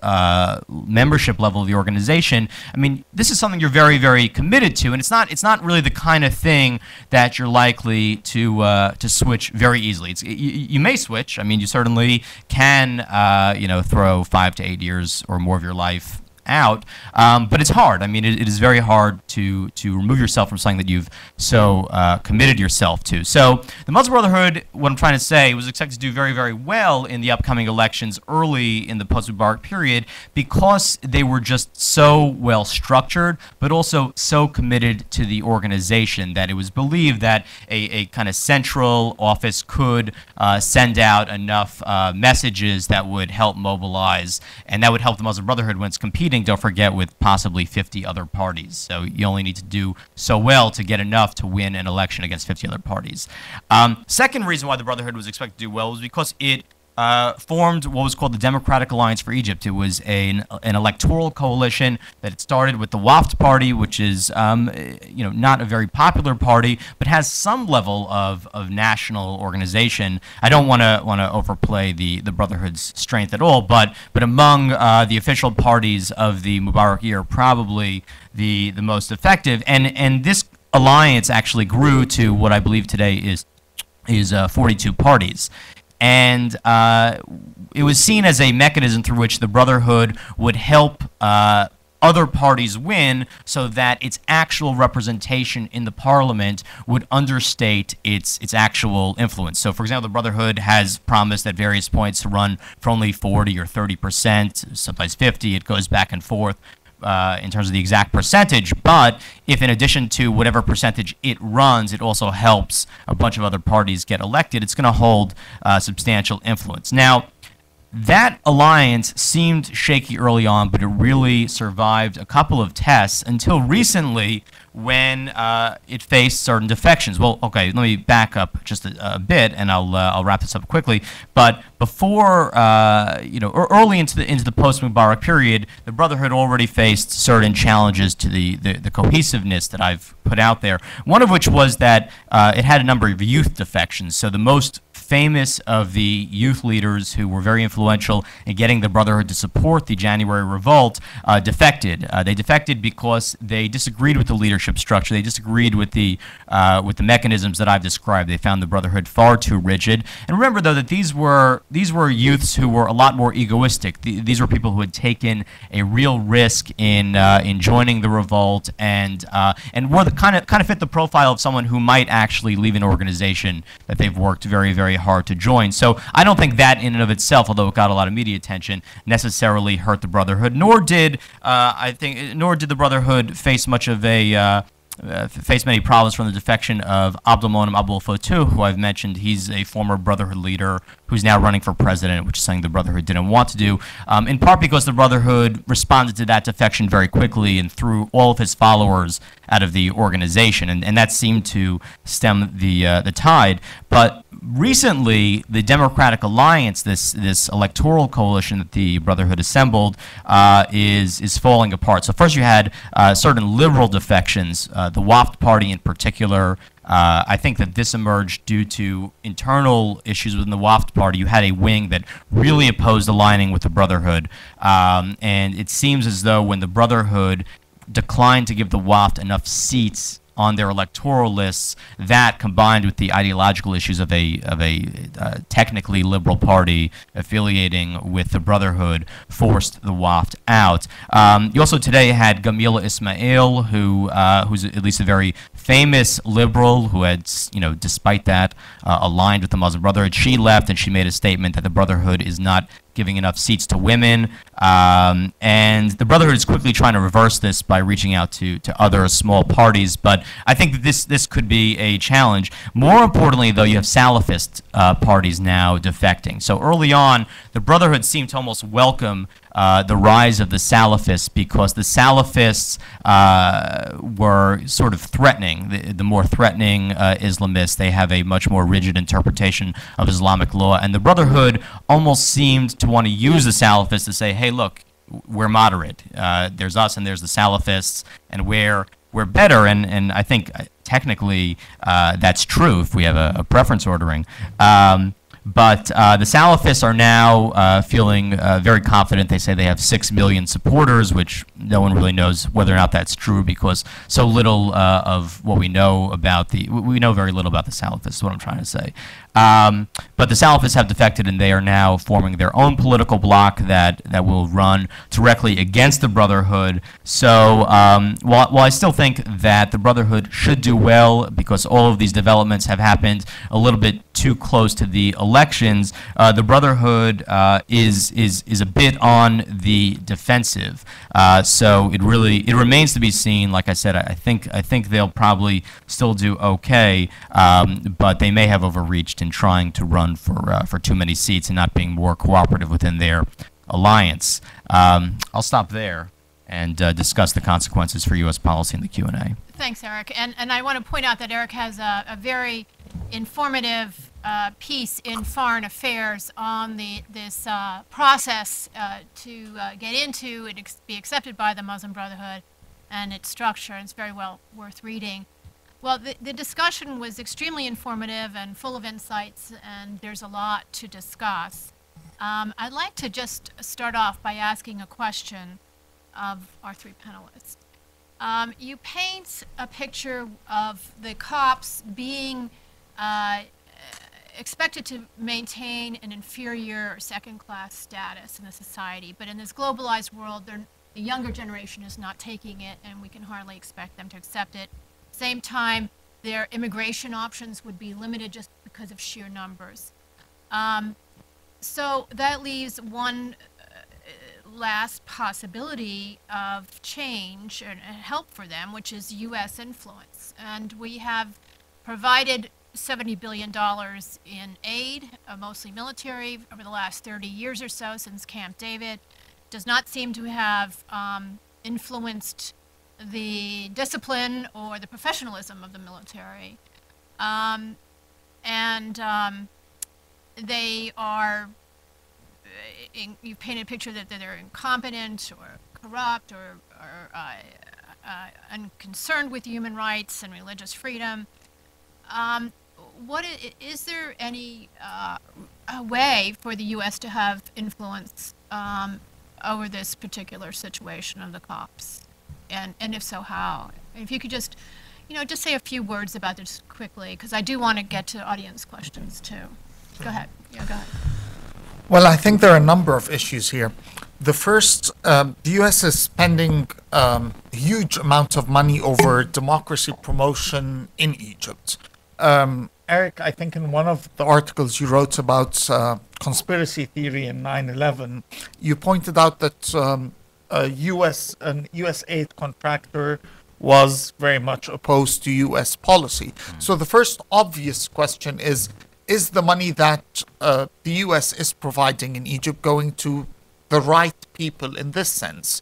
membership level of the organization, I mean, this is something you're very, very committed to, and it's not really the kind of thing that you're likely to switch very easily. You may switch. I mean, you certainly can throw 5 to 8 years or more of your life out, but it's hard. I mean, it is very hard to remove yourself from something that you've so committed yourself to. So the Muslim Brotherhood, what I'm trying to say, was expected to do very, very well in the upcoming elections early in the post-Mubarak period because they were just so well structured, but also so committed to the organization that it was believed that a kind of central office could send out enough messages that would help mobilize, and that would help the Muslim Brotherhood when it's competing, don't forget, with possibly 50 other parties. So you only need to do so well to get enough to win an election against 50 other parties. Second reason why the Brotherhood was expected to do well was because it formed what was called the Democratic Alliance for Egypt. It was an electoral coalition that it started with the Waft Party, which is not a very popular party, but has some level of national organization. I don't want to overplay the Brotherhood's strength at all, but among the official parties of the Mubarak year, probably the most effective. And this alliance actually grew to what I believe today is 42 parties. And it was seen as a mechanism through which the Brotherhood would help other parties win so that its actual representation in the parliament would understate its actual influence. So, for example, the Brotherhood has promised at various points to run for only 40 or 30%, sometimes 50. It goes back and forth in terms of the exact percentage, but if in addition to whatever percentage it runs, it also helps a bunch of other parties get elected, it's going to hold substantial influence. Now, That alliance seemed shaky early on, but it really survived a couple of tests until recently when it faced certain defections. Well, okay, let me back up just a bit, and I'll wrap this up quickly. But before, early into the post-Mubarak period, the Brotherhood already faced certain challenges to the cohesiveness that I've put out there. One of which was that it had a number of youth defections. So the most famous of the youth leaders who were very influential in getting the Brotherhood to support the January revolt defected. They defected because they disagreed with the leadership structure. They disagreed with the mechanisms that I've described. They found the Brotherhood far too rigid. And remember, though, that these were youths who were a lot more egoistic. These were people who had taken a real risk in joining the revolt and were the kind of fit the profile of someone who might actually leave an organization that they've worked very, very hard to join. So I don't think that in and of itself, although it got a lot of media attention, necessarily hurt the Brotherhood. Nor did the Brotherhood face many problems from the defection of Abdelmonem Abdel Fattah, who I've mentioned. He's a former Brotherhood leader who's now running for president, which is something the Brotherhood didn't want to do, in part because the Brotherhood responded to that defection very quickly and threw all of his followers out of the organization, and that seemed to stem the tide. But recently, the Democratic Alliance, this electoral coalition that the Brotherhood assembled, is falling apart. So first you had certain liberal defections, the WAFT party in particular. I think that this emerged due to internal issues within the WAFT party. You had a wing that really opposed aligning with the Brotherhood, and it seems as though when the Brotherhood declined to give the WAFT enough seats on their electoral lists, that combined with the ideological issues of a technically liberal party affiliating with the Brotherhood forced the WAFT out. You also today had Gamila Ismail, who's at least a very famous liberal who had, despite that, aligned with the Muslim Brotherhood. She left and she made a statement that the Brotherhood is not giving enough seats to women, and the Brotherhood is quickly trying to reverse this by reaching out to other small parties, but I think that this could be a challenge. More importantly, though, you have Salafist parties now defecting. So early on, the Brotherhood seemed to almost welcome the rise of the Salafists, because the Salafists were sort of threatening, the more threatening Islamists. They have a much more rigid interpretation of Islamic law, and the Brotherhood almost seemed to want to use the Salafists to say, hey, look, we're moderate. There's us and there's the Salafists, and we're better, and I think technically that's true if we have a preference ordering. But the Salafists are now feeling very confident. They say they have 6 million supporters, which no one really knows whether or not that's true, because so little of what we know about we know very little about the Salafists, is what I'm trying to say. But the Salafists have defected, and they are now forming their own political bloc that will run directly against the Brotherhood. So while I still think that the Brotherhood should do well, because all of these developments have happened a little bit too close to the elections, the Brotherhood is a bit on the defensive. So it remains to be seen. Like I said, I think they'll probably still do okay, but they may have overreached in trying to run for too many seats and not being more cooperative within their alliance. I'll stop there and discuss the consequences for U.S. policy in the Q&A. Thanks, Eric. And I want to point out that Eric has a very informative piece in Foreign Affairs on this process to get into and be accepted by the Muslim Brotherhood and its structure. It's very well worth reading. Well, the discussion was extremely informative and full of insights, and there's a lot to discuss. I'd like to just start off by asking a question of our three panelists. You paint a picture of the Copts being expected to maintain an inferior or second-class status in the society, but in this globalized world, the younger generation is not taking it, and we can hardly expect them to accept it. Same time, their immigration options would be limited just because of sheer numbers. So that leaves one last possibility of change and help for them, which is U.S. influence. And we have provided $70 billion in aid, mostly military, over the last 30 years or so since Camp David. Does not seem to have influenced the discipline or the professionalism of the military. They are, you've painted a picture that they're incompetent or corrupt or unconcerned with human rights and religious freedom. Is there any a way for the U.S. to have influence over this particular situation of the Copts? And if so, how? If you could just say a few words about this quickly, because I do want to get to audience questions too. Go ahead. Yeah, go ahead. Well, I think there are a number of issues here. The first, the U.S. is spending a huge amount of money over democracy promotion in Egypt. Eric, I think in one of the articles you wrote about conspiracy theory in 9/11, you pointed out that an U.S. aid contractor was very much opposed to U.S. policy. So the first obvious question is the money that the U.S. is providing in Egypt going to the right people in this sense?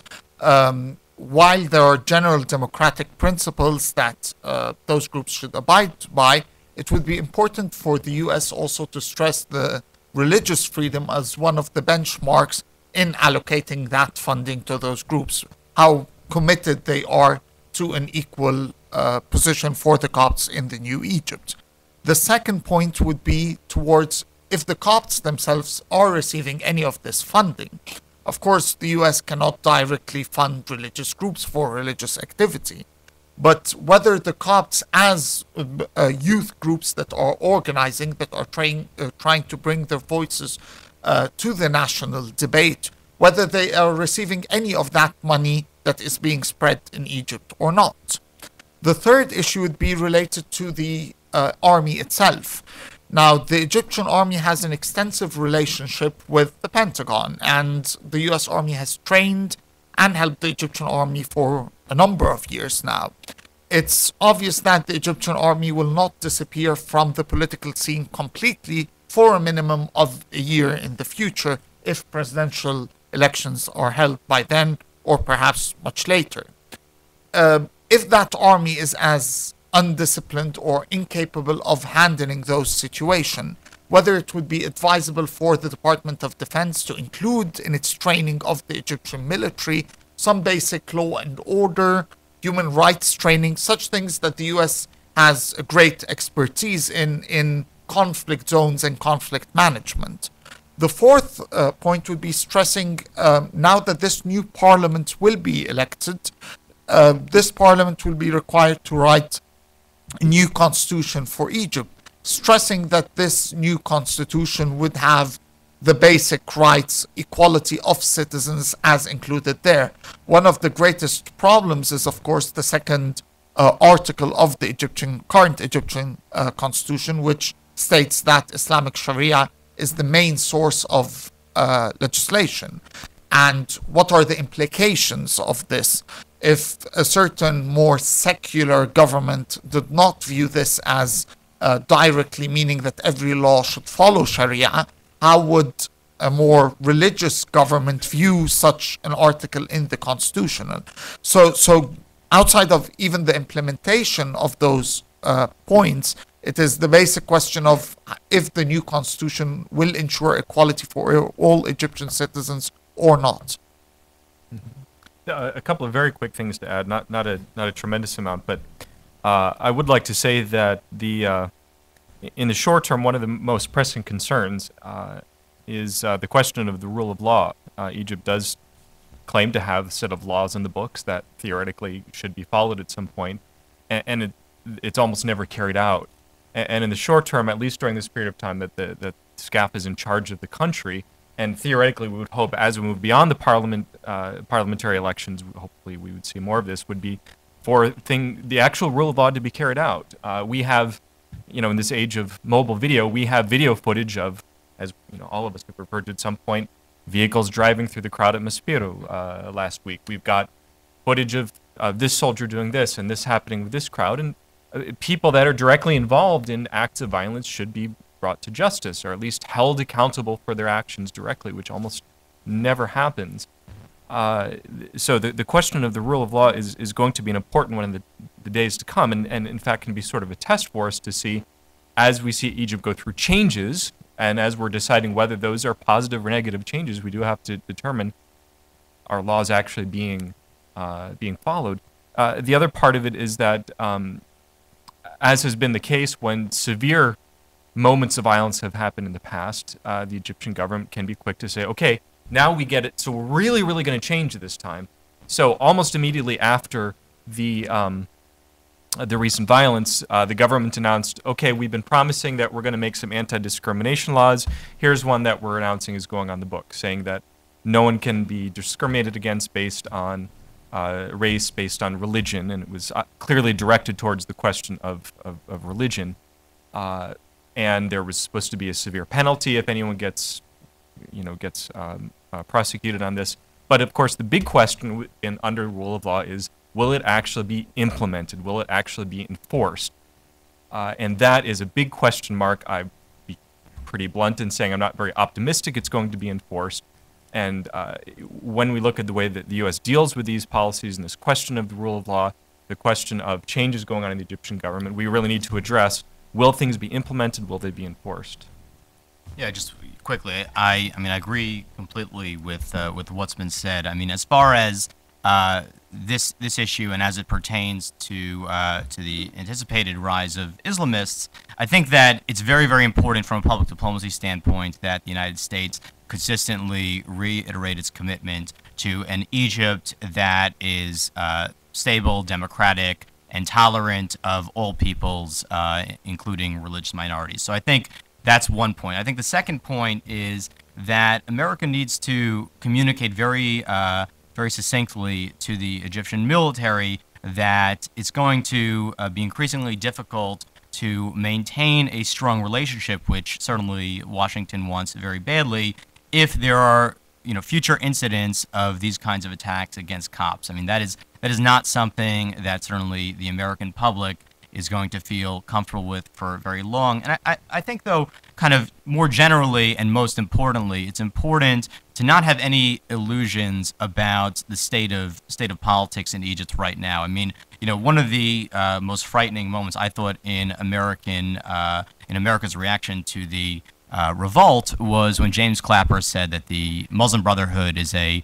While there are general democratic principles that those groups should abide by, it would be important for the U.S. also to stress the religious freedom as one of the benchmarks in allocating that funding to those groups, how committed they are to an equal position for the Copts in the new Egypt. The second point would be towards if the Copts themselves are receiving any of this funding. Of course, the U.S. cannot directly fund religious groups for religious activity, but whether the Copts as youth groups that are organizing, that are trying to bring their voices to the national debate, whether they are receiving any of that money that is being spread in Egypt or not. The third issue would be related to the army itself. Now, the Egyptian army has an extensive relationship with the Pentagon, and the U.S. Army has trained and helped the Egyptian army for a number of years now. It's obvious that the Egyptian army will not disappear from the political scene completely for a minimum of a year in the future if presidential elections are held by then or perhaps much later. If that army is as undisciplined or incapable of handling those situations, whether it would be advisable for the Department of Defense to include in its training of the Egyptian military some basic law and order, human rights training, such things that the U.S. has a great expertise in conflict zones and conflict management. The fourth point would be stressing now that this new parliament will be elected, this parliament will be required to write a new constitution for Egypt, stressing that this new constitution would have the basic rights, equality of citizens as included there. One of the greatest problems is, of course, the second article of the current Egyptian constitution, which states that Islamic Sharia is the main source of legislation. And what are the implications of this? If a certain more secular government did not view this as directly meaning that every law should follow Sharia, how would a more religious government view such an article in the constitution? So outside of even the implementation of those points, it is the basic question of if the new constitution will ensure equality for all Egyptian citizens or not. A couple of very quick things to add, not a tremendous amount, but I would like to say that in the short term, one of the most pressing concerns is the question of the rule of law. Egypt does claim to have a set of laws in the books that theoretically should be followed at some point, and it's almost never carried out. And in the short term, at least during this period of time that the SCAF is in charge of the country, and theoretically we would hope as we move beyond the parliamentary elections, hopefully we would see more of this, would be for the actual rule of law to be carried out. We have, in this age of mobile video, we have video footage of, as all of us have referred to at some point, vehicles driving through the crowd at Maspero last week. We've got footage of this soldier doing this and this happening with this crowd, and people that are directly involved in acts of violence should be brought to justice, or at least held accountable for their actions directly, which almost never happens. So the question of the rule of law is going to be an important one in the days to come, and in fact can be sort of a test for us to see, as we see Egypt go through changes, and as we're deciding whether those are positive or negative changes, we do have to determine, are laws actually being followed. The other part of it is that, as has been the case when severe moments of violence have happened in the past, the Egyptian government can be quick to say, okay, now we get it, so we're really, really going to change this time. So almost immediately after the recent violence, the government announced, okay, we've been promising that we're going to make some anti-discrimination laws. Here's one that we're announcing is going on the book, saying that no one can be discriminated against based on race, based on religion, and it was clearly directed towards the question of religion. And there was supposed to be a severe penalty if anyone gets prosecuted on this. But of course, the big question under rule of law is, will it actually be implemented? Will it actually be enforced? And that is a big question mark. I'd be pretty blunt in saying I'm not very optimistic it's going to be enforced. And when we look at the way that the U.S. deals with these policies and this question of the rule of law, the question of changes going on in the Egyptian government, we really need to address, will things be implemented? Will they be enforced? Yeah, just quickly, I mean, I agree completely with what's been said. I mean, as far as this issue and as it pertains to the anticipated rise of Islamists, I think that it's very, very important from a public diplomacy standpoint that the United States consistently reiterate its commitment to an Egypt that is stable, democratic, and tolerant of all peoples, including religious minorities. So I think that's one point. I think the second point is that America needs to communicate very succinctly to the Egyptian military that it's going to be increasingly difficult to maintain a strong relationship, which certainly Washington wants very badly, if there are future incidents of these kinds of attacks against Copts. I mean, that is not something that certainly the American public is going to feel comfortable with for very long. And I think, though, kind of more generally and most importantly, it's important to not have any illusions about the state of politics in Egypt right now. I mean, one of the most frightening moments I thought in America's reaction to the revolt was when James Clapper said that the Muslim Brotherhood is a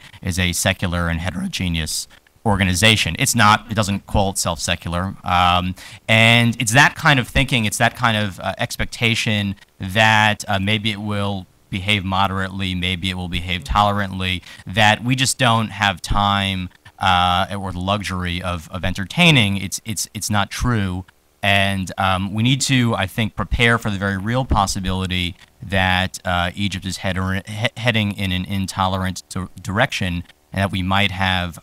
secular and heterogeneous organization. It's not. It doesn't call itself secular. And it's that kind of thinking, it's that kind of expectation that maybe it will behave moderately, maybe it will behave tolerantly, that we just don't have time or the luxury of entertaining. It's not true. And we need to, I think, prepare for the very real possibility that Egypt is heading in an intolerant direction, and that we might have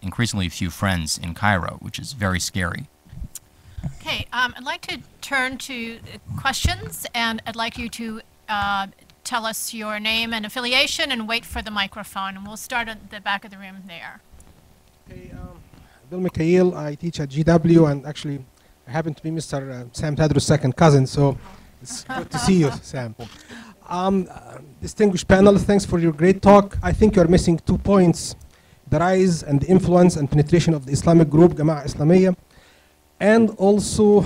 increasingly few friends in Cairo, which is very scary. Okay, I'd like to turn to questions, and I'd like you to tell us your name and affiliation and wait for the microphone. And we'll start at the back of the room there. Okay, Bill Mikhail, I teach at GW, and actually I happen to be Mr. Sam Tadros' second cousin, so it's good to see you, Sam. Distinguished panel, thanks for your great talk. I think you're missing 2 points: the rise and the influence and penetration of the Islamic group, Jama'ah Islamiyya, and also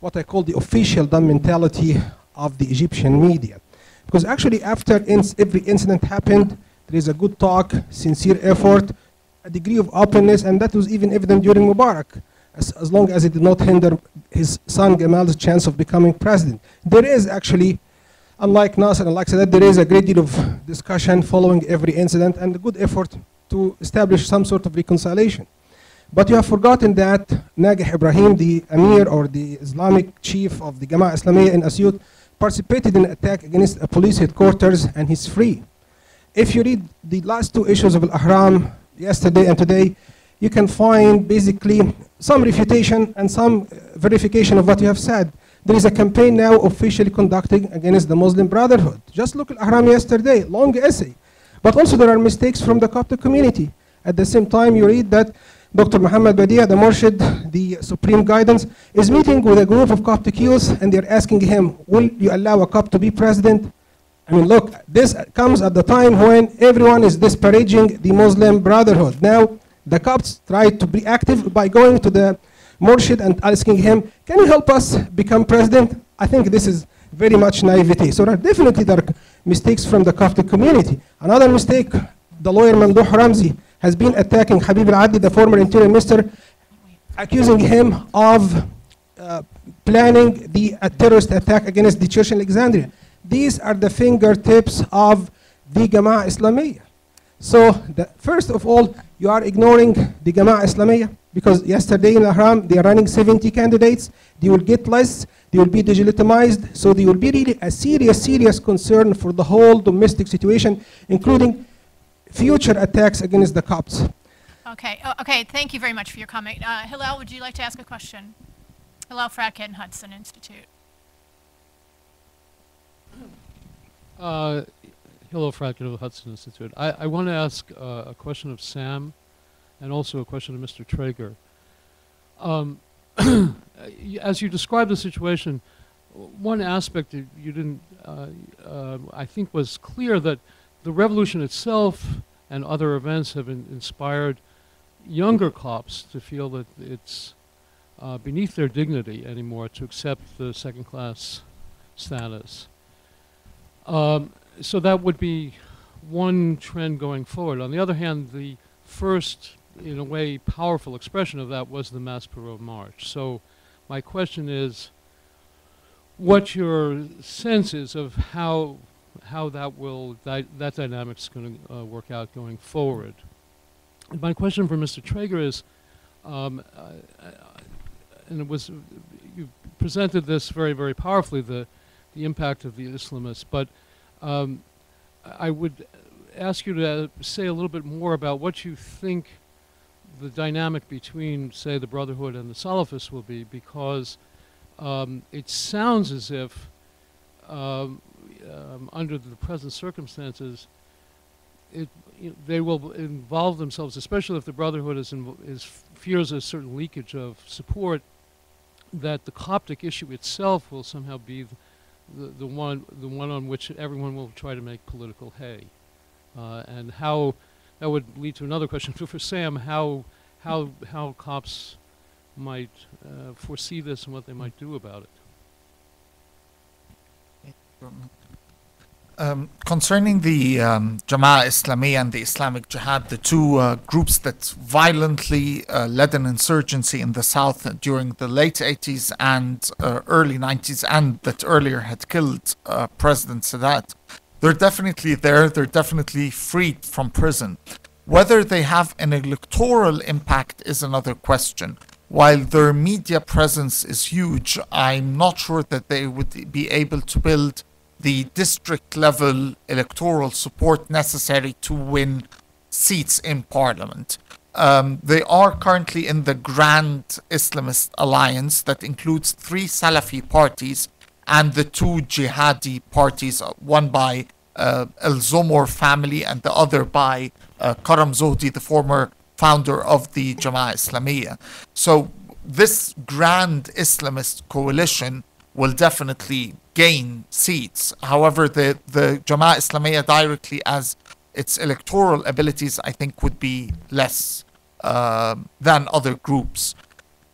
what I call the official dumb mentality of the Egyptian media. Because actually after every incident happened, there is a good talk, sincere effort, a degree of openness, and that was even evident during Mubarak, as long as it did not hinder his son Gamal's chance of becoming president. There is actually, unlike Nasser and like Sadat, there is a great deal of discussion following every incident and a good effort to establish some sort of reconciliation. But you have forgotten that Nagih Ibrahim, the Amir or the Islamic chief of the Jama'ah Islamiyya in Asyut, participated in an attack against a police headquarters, and he's free. If you read the last 2 issues of Al-Ahram, yesterday and today, you can find basically some refutation and some verification of what you have said. There is a campaign now officially conducting against the Muslim Brotherhood. Just look at Ahram yesterday, long essay. But also there are mistakes from the Coptic community. At the same time, you read that Dr. Muhammad Badia, the Murshid, the supreme guidance, is meeting with a group of Coptic youth, and they're asking him, will you allow a Copt to be president? I mean, look, this comes at the time when everyone is disparaging the Muslim Brotherhood. Now, the Copts try to be active by going to the Murshid and asking him, can you help us become president? I think this is very much naivety. So definitely there are mistakes from the Coptic community. Another mistake, the lawyer Mamdouh Ramzi has been attacking Habib al-Adli, the former interior minister, accusing him of planning a terrorist attack against the church in Alexandria. These are the fingertips of the Jama'ah Islamiyah. So first of all, you are ignoring the Jama'ah Islamiyah, because yesterday in Ahram, they are running 70 candidates. They will get less. They will be delegitimized. So they will be really a serious concern for the whole domestic situation, including future attacks against the Copts. Okay, okay, thank you very much for your comment. Hillel, would you like to ask a question? Hillel Fradkin, Hudson Institute. Hello, Fradkin of the Hudson Institute. I want to ask a question of Sam and also a question of Mr. Trager. As you describe the situation, one aspect that you didn't, I think, was clear that the revolution itself and other events have inspired younger Copts to feel that it's beneath their dignity anymore to accept the second-class status. So that would be one trend going forward. On the other hand, the first, in a way, powerful expression of that was the Maspero March. So my question is, what your sense is of how that dynamic's going to work out going forward. And my question for Mr. Trager is, and it was, you presented this very powerfully, the impact of the Islamists, but I would ask you to say a little bit more about what you think the dynamic between, say, the Brotherhood and the Salafists will be, because it sounds as if under the present circumstances, they will involve themselves, especially if the Brotherhood fears a certain leakage of support, that the Coptic issue itself will somehow be the one on which everyone will try to make political hay, and how that would lead to another question for Sam: how Copts might foresee this and what they might do about it. Concerning the Jama'ah Islamiyah and the Islamic Jihad, the two groups that violently led an insurgency in the south during the late 80s and early 90s, and that earlier had killed President Sadat, they're definitely there. They're definitely freed from prison. Whether they have an electoral impact is another question. While their media presence is huge, I'm not sure that they would be able to build the district level electoral support necessary to win seats in parliament. They are currently in the Grand Islamist Alliance that includes 3 Salafi parties and the 2 jihadi parties, one by Al-Zomor family and the other by Karam Zohdi, the former founder of the Jama'ah Islamiyah. So this Grand Islamist coalition will definitely gain seats. However, the Jama'ah Islamiyah directly as its electoral abilities, I think, would be less than other groups.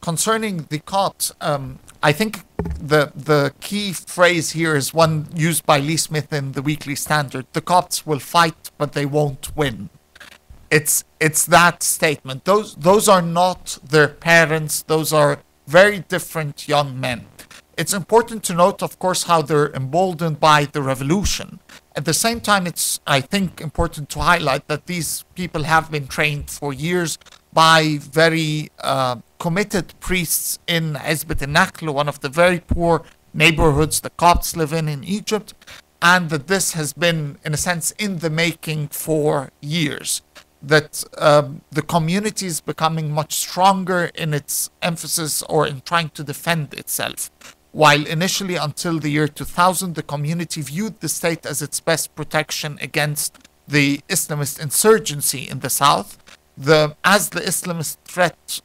Concerning the Copts, I think the key phrase here is one used by Lee Smith in the Weekly Standard: the Copts will fight, but they won't win. It's that statement. Those are not their parents. Those are very different young men. It's important to note, of course, how they're emboldened by the revolution. At the same time, it's, I think, important to highlight that these people have been trained for years by very committed priests in Hizbat al-Nakhl, one of the very poor neighborhoods the Copts live in Egypt, and that this has been, in a sense, in the making for years. That the community is becoming much stronger in its emphasis or in trying to defend itself. While initially, until the year 2000, the community viewed the state as its best protection against the Islamist insurgency in the south, as the Islamist threat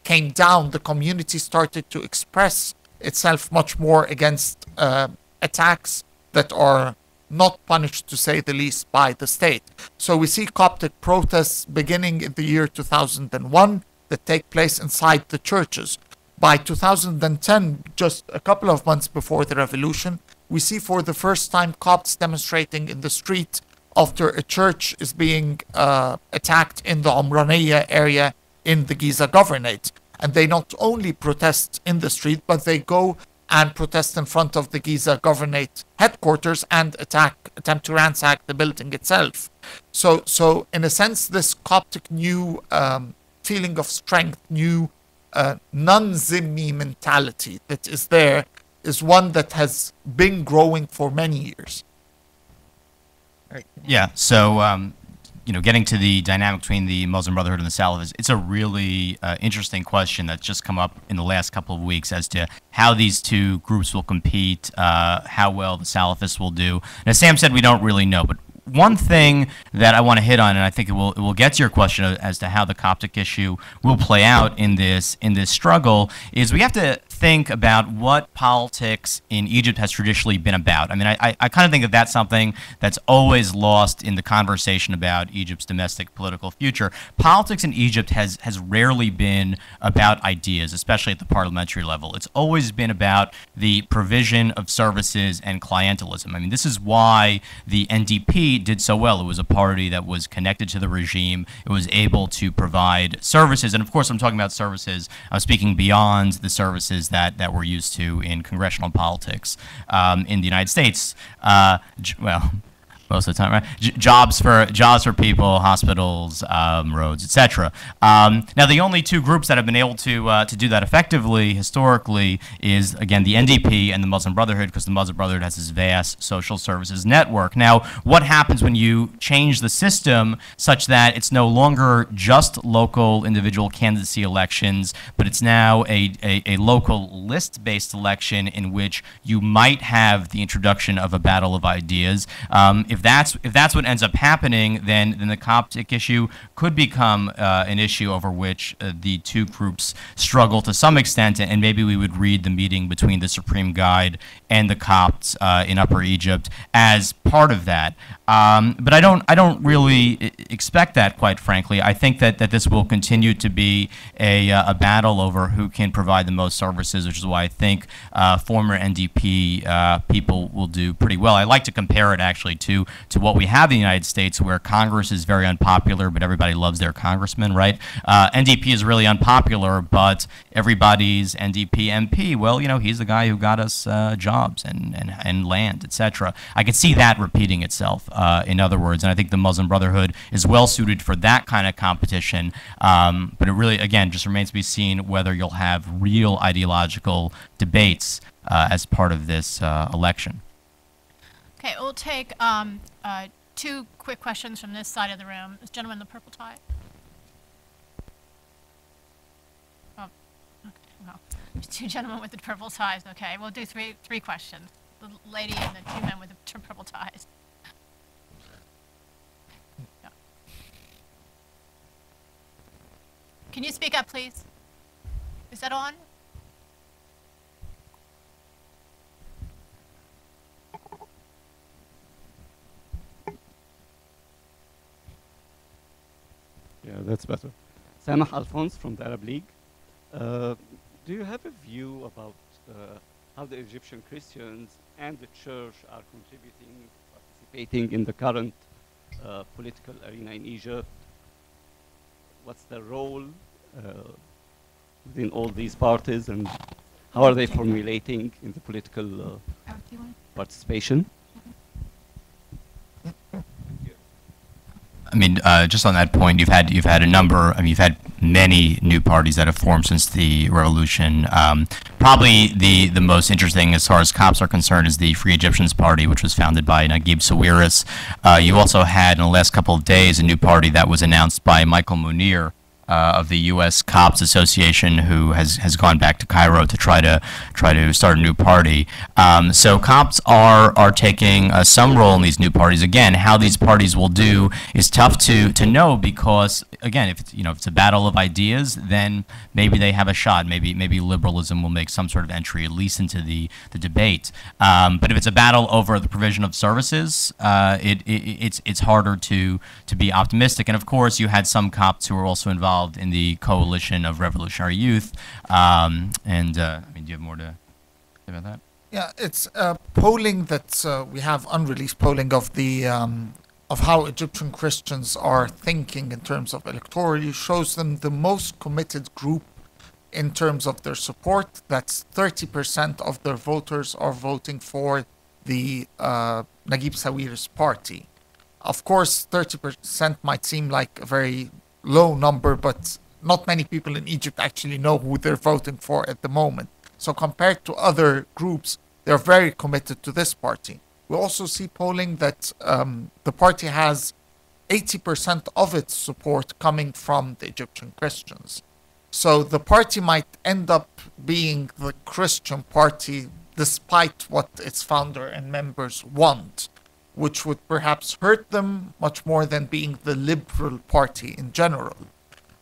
came down, the community started to express itself much more against attacks that are not punished, to say the least, by the state. So we see Coptic protests beginning in the year 2001 that take place inside the churches. By 2010, just a couple of months before the revolution, we see for the first time Copts demonstrating in the street after a church is being attacked in the Umraniya area in the Giza Governorate. And they not only protest in the street, but they go and protest in front of the Giza Governorate headquarters and attempt to ransack the building itself. So in a sense, this Coptic new feeling of strength, new non-zimmi mentality that is there, is one that has been growing for many years. Yeah, so getting to the dynamic between the Muslim Brotherhood and the Salafists, it's a really interesting question that's just come up in the last couple of weeks as to how these two groups will compete, how well the Salafists will do. And as Sam said, we don't really know, but one thing that I want to hit on, and I think it will get to your question as to how the Coptic issue will play out in this struggle, is we have to think about what politics in Egypt has traditionally been about. I mean, I kind of think that that's something that's always lost in the conversation about Egypt's domestic political future. Politics in Egypt has rarely been about ideas, especially at the parliamentary level. It's always been about the provision of services and clientelism. I mean, this is why the NDP did so well. It was a party that was connected to the regime. It was able to provide services. And of course, I'm talking about services. I'm speaking beyond the services that we're used to in congressional politics in the United States. Well, most of the time, right? Jobs for people, hospitals, roads, etc. Now, the only two groups that have been able to do that effectively historically is, again, the NDP and the Muslim Brotherhood, because the Muslim Brotherhood has this vast social services network. Now, what happens when you change the system such that it's no longer just local individual candidacy elections, but it's now a local list-based election in which you might have the introduction of a battle of ideas? If that's what ends up happening, then the Coptic issue could become an issue over which the two groups struggle to some extent, and maybe we would read the meeting between the Supreme Guide and the Copts in Upper Egypt as part of that. But I don't really expect that, quite frankly. I think that this will continue to be a battle over who can provide the most services, which is why I think former NDP people will do pretty well. I like to compare it actually to what we have in the United States, where Congress is very unpopular, but everybody loves their congressman, right? NDP is really unpopular, but everybody's NDP MP, well, he's the guy who got us jobs and land, etc. I could see that repeating itself, in other words, and I think the Muslim Brotherhood is well suited for that kind of competition, but it really, again, just remains to be seen whether you'll have real ideological debates as part of this election. Okay, we'll take two quick questions from this side of the room. This gentleman in the purple tie. Oh, okay, well, two gentlemen with the purple ties. Okay, we'll do three questions. The lady and the two men with the purple ties. Yeah. Can you speak up, please? Is that on? Yeah, that's better. Samah Alphonse from the Arab League. Do you have a view about how the Egyptian Christians and the church are participating in the current political arena in Egypt? What's their role within all these parties, and how are they formulating in the political participation? I mean, just on that point, you've had a number. I mean, you've had many new parties that have formed since the revolution. Probably the most interesting, as far as Copts are concerned, is the Free Egyptians Party, which was founded by Naguib Sawiris. You also had, in the last couple of days, a new party that was announced by Michael Munir, of the U.S. Copts Association, who has gone back to Cairo to try to start a new party. So Copts are taking some role in these new parties. Again, how these parties will do is tough to know, because again, if it's a battle of ideas, then maybe they have a shot. Maybe liberalism will make some sort of entry, at least into the debate. But if it's a battle over the provision of services, it's harder to be optimistic. And of course, you had some Copts who were also involved in the coalition of revolutionary youth. I mean, do you have more to say about that? Yeah, it's polling that we have, unreleased polling of the of how Egyptian Christians are thinking in terms of electorally, shows them the most committed group in terms of their support. That's 30% of their voters are voting for the Naguib Sawiris party. Of course, 30% might seem like a very low number, but not many people in Egypt actually know who they're voting for at the moment. So compared to other groups, they're very committed to this party. We also see polling that the party has 80% of its support coming from the Egyptian Christians. So the party might end up being the Christian party despite what its founder and members want, which would perhaps hurt them much more than being the liberal party in general.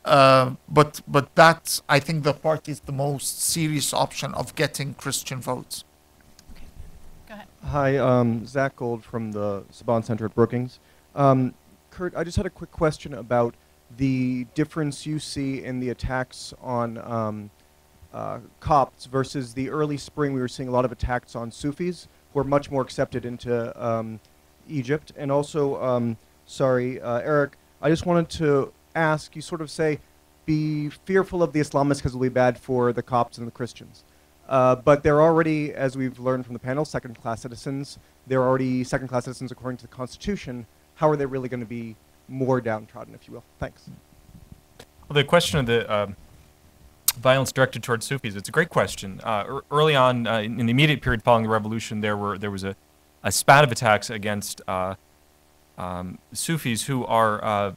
But that, I think, the party is the most serious option of getting Christian votes. Go ahead. Hi, Zach Gold from the Saban Center at Brookings. Kurt, I just had a quick question about the difference you see in the attacks on Copts versus the early spring. We were seeing a lot of attacks on Sufis, who are much more accepted into Egypt. And also, Eric, I just wanted to ask, you sort of say, be fearful of the Islamists because it'll be bad for the Copts and the Christians. But they're already, as we've learned from the panel, second-class citizens. They're already second-class citizens according to the Constitution. How are they really going to be more downtrodden, if you will? Thanks. Well, the question of the violence directed towards Sufis, it's a great question. Early on, in the immediate period following the revolution, there was a spat of attacks against Sufis who are,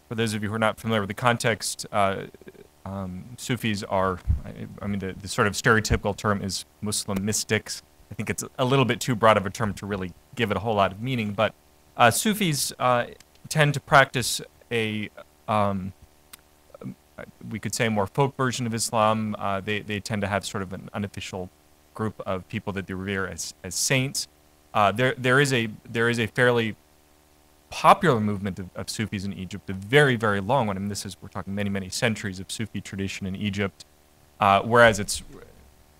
for those of you who are not familiar with the context, Sufis are, I mean, the sort of stereotypical term is Muslim mystics. I think it's a little bit too broad of a term to really give it a whole lot of meaning, but Sufis tend to practice a, we could say, a more folk version of Islam. They tend to have sort of an unofficial group of people that they revere as saints. There is a fairly popular movement of Sufis in Egypt, a very, very long one. I mean, we're talking many, many centuries of Sufi tradition in Egypt, whereas it's,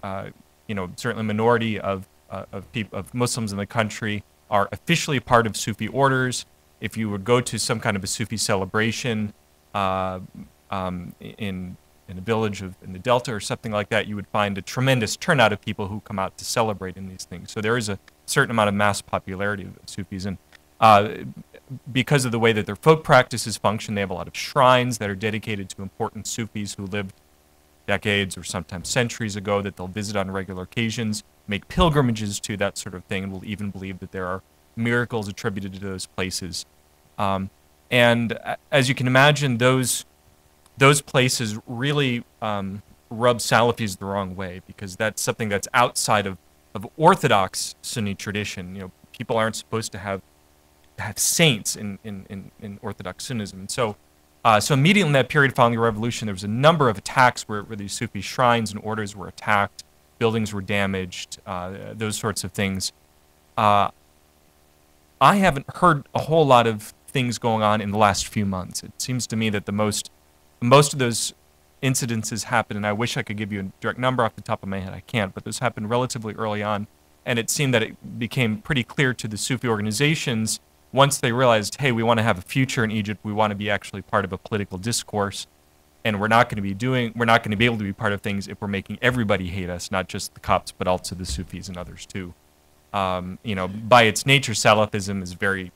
certainly a minority of Muslims in the country are officially part of Sufi orders. If you would go to some kind of a Sufi celebration in a village in the Delta or something like that, you would find a tremendous turnout of people who come out to celebrate in these things. So there is a certain amount of mass popularity of Sufis. And because of the way that their folk practices function, they have a lot of shrines that are dedicated to important Sufis who lived decades or sometimes centuries ago that they'll visit on regular occasions, make pilgrimages to, that sort of thing, and will even believe that there are miracles attributed to those places. And as you can imagine, those places really rub Salafis the wrong way, because that's something that's outside of Orthodox Sunni tradition. People aren't supposed to have saints in Orthodox Sunnism. And so immediately in that period following the revolution, there was a number of attacks where these Sufi shrines and orders were attacked, buildings were damaged, those sorts of things. I haven't heard a whole lot of things going on in the last few months. It seems to me that most of those incidences happened, and I wish I could give you a direct number off the top of my head. I can't, but those happened relatively early on, and it seemed that it became pretty clear to the Sufi organizations once they realized, hey, we want to have a future in Egypt, we want to be actually part of a political discourse, and we're not going to be able to be part of things if we're making everybody hate us, not just the Copts, but also the Sufis and others too. By its nature, Salafism is very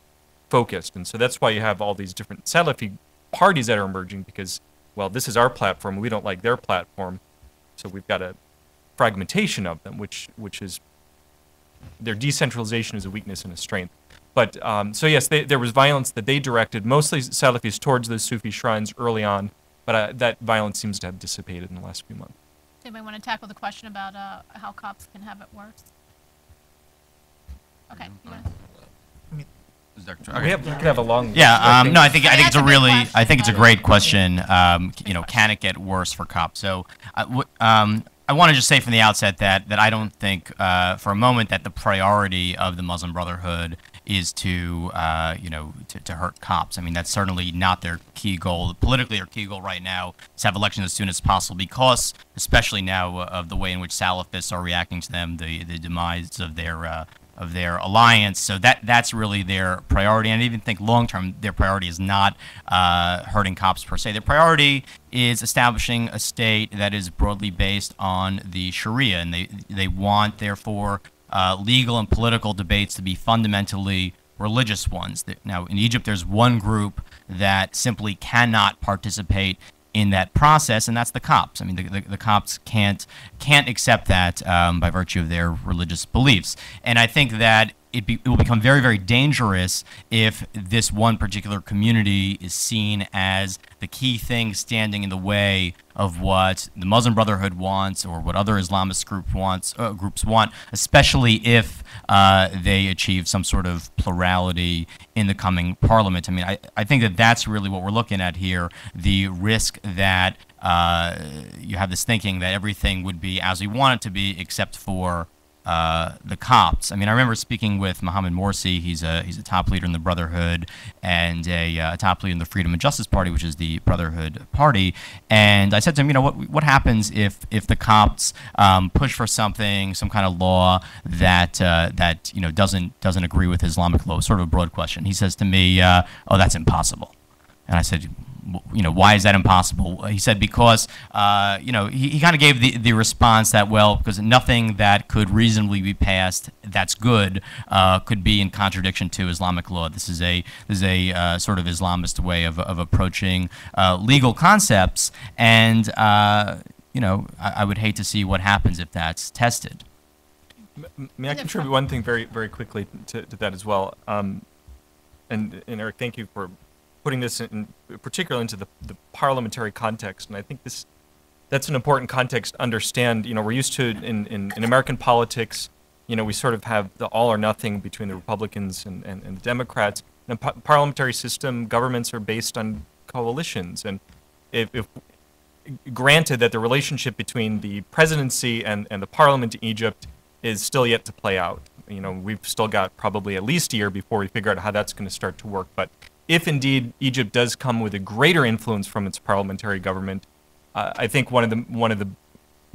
focused, and so that's why you have all these different Salafi parties that are emerging, because, well, this is our platform, we don't like their platform, so we've got a fragmentation of them, which is, their decentralization is a weakness and a strength. But so yes, there was violence that they directed, mostly Salafis, towards those Sufi shrines early on. But that violence seems to have dissipated in the last few months. Anybody want to tackle the question about how Copts can have it worse? Okay. We could have a long. Yeah. No, I think That's it's a a good really, question, I think it's a but- great question. You know, can it get worse for Copts? So, I want to just say from the outset that I don't think for a moment that the priority of the Muslim Brotherhood is to you know, to hurt Copts. I mean, that's certainly not their key goal. Politically, their key goal right now is to have elections as soon as possible, because especially now of the way in which Salafists are reacting to them, the demise of their alliance. So that's really their priority. And I even think long term their priority is not hurting Copts per se. Their priority is establishing a state that is broadly based on the Sharia, and they want, therefore, legal and political debates to be fundamentally religious ones. Now, in Egypt, there's one group that simply cannot participate in that process, and that's the Copts. I mean, the Copts can't accept that by virtue of their religious beliefs. And I think that it will become very, very dangerous if this one particular community is seen as the key thing standing in the way of what the Muslim Brotherhood wants or what other Islamist groups want, especially if they achieve some sort of plurality in the coming parliament. I mean, I think that that's really what we're looking at here, the risk that you have this thinking that everything would be as we want it to be except for the Copts. I mean, I remember speaking with Mohammed Morsi. He's a top leader in the Brotherhood and a top leader in the Freedom and Justice Party, which is the Brotherhood Party. And I said to him, you know, what happens if the Copts push for something, some kind of law that you know doesn't agree with Islamic law? Sort of a broad question. He says to me, "Oh, that's impossible." And I said, you know, why is that impossible? He said because, you know, he kind of gave the response that, well, because nothing that could reasonably be passed that's good could be in contradiction to Islamic law. This is a sort of Islamist way of approaching legal concepts, and you know, I would hate to see what happens if that's tested. May I contribute one thing very, very quickly to that as well? And Eric, thank you for putting this in particular into the parliamentary context, and I think that's an important context to understand. You know, we're used to in American politics, you know, we sort of have the all or nothing between the Republicans and the Democrats. In a parliamentary system, governments are based on coalitions, and if granted that the relationship between the presidency and the parliament in Egypt is still yet to play out. You know, we've still got probably at least a year before we figure out how that's going to start to work, but if indeed Egypt does come with a greater influence from its parliamentary government, I think one of the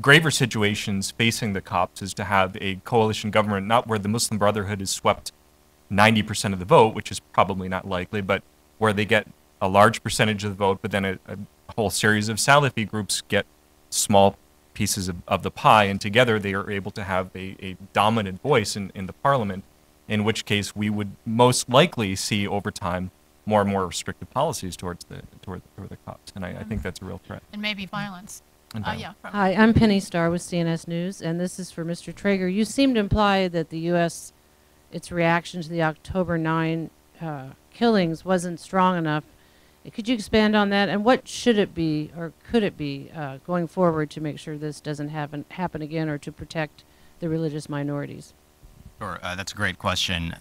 graver situations facing the Copts is to have a coalition government, not where the Muslim Brotherhood is swept 90% of the vote, which is probably not likely, but where they get a large percentage of the vote, but then a whole series of Salafi groups get small pieces of the pie, and together they are able to have a dominant voice in the parliament, in which case we would most likely see over time more and more restrictive policies toward the Copts, and I think that's a real threat. And maybe violence. Yeah. Hi, I'm Penny Starr with CNS News, and this is for Mr. Trager. You seem to imply that the U.S., its reaction to the October 9 killings wasn't strong enough. Could you expand on that, and what should it be, or could it be, going forward to make sure this doesn't happen again, or to protect the religious minorities? Sure, that's a great question.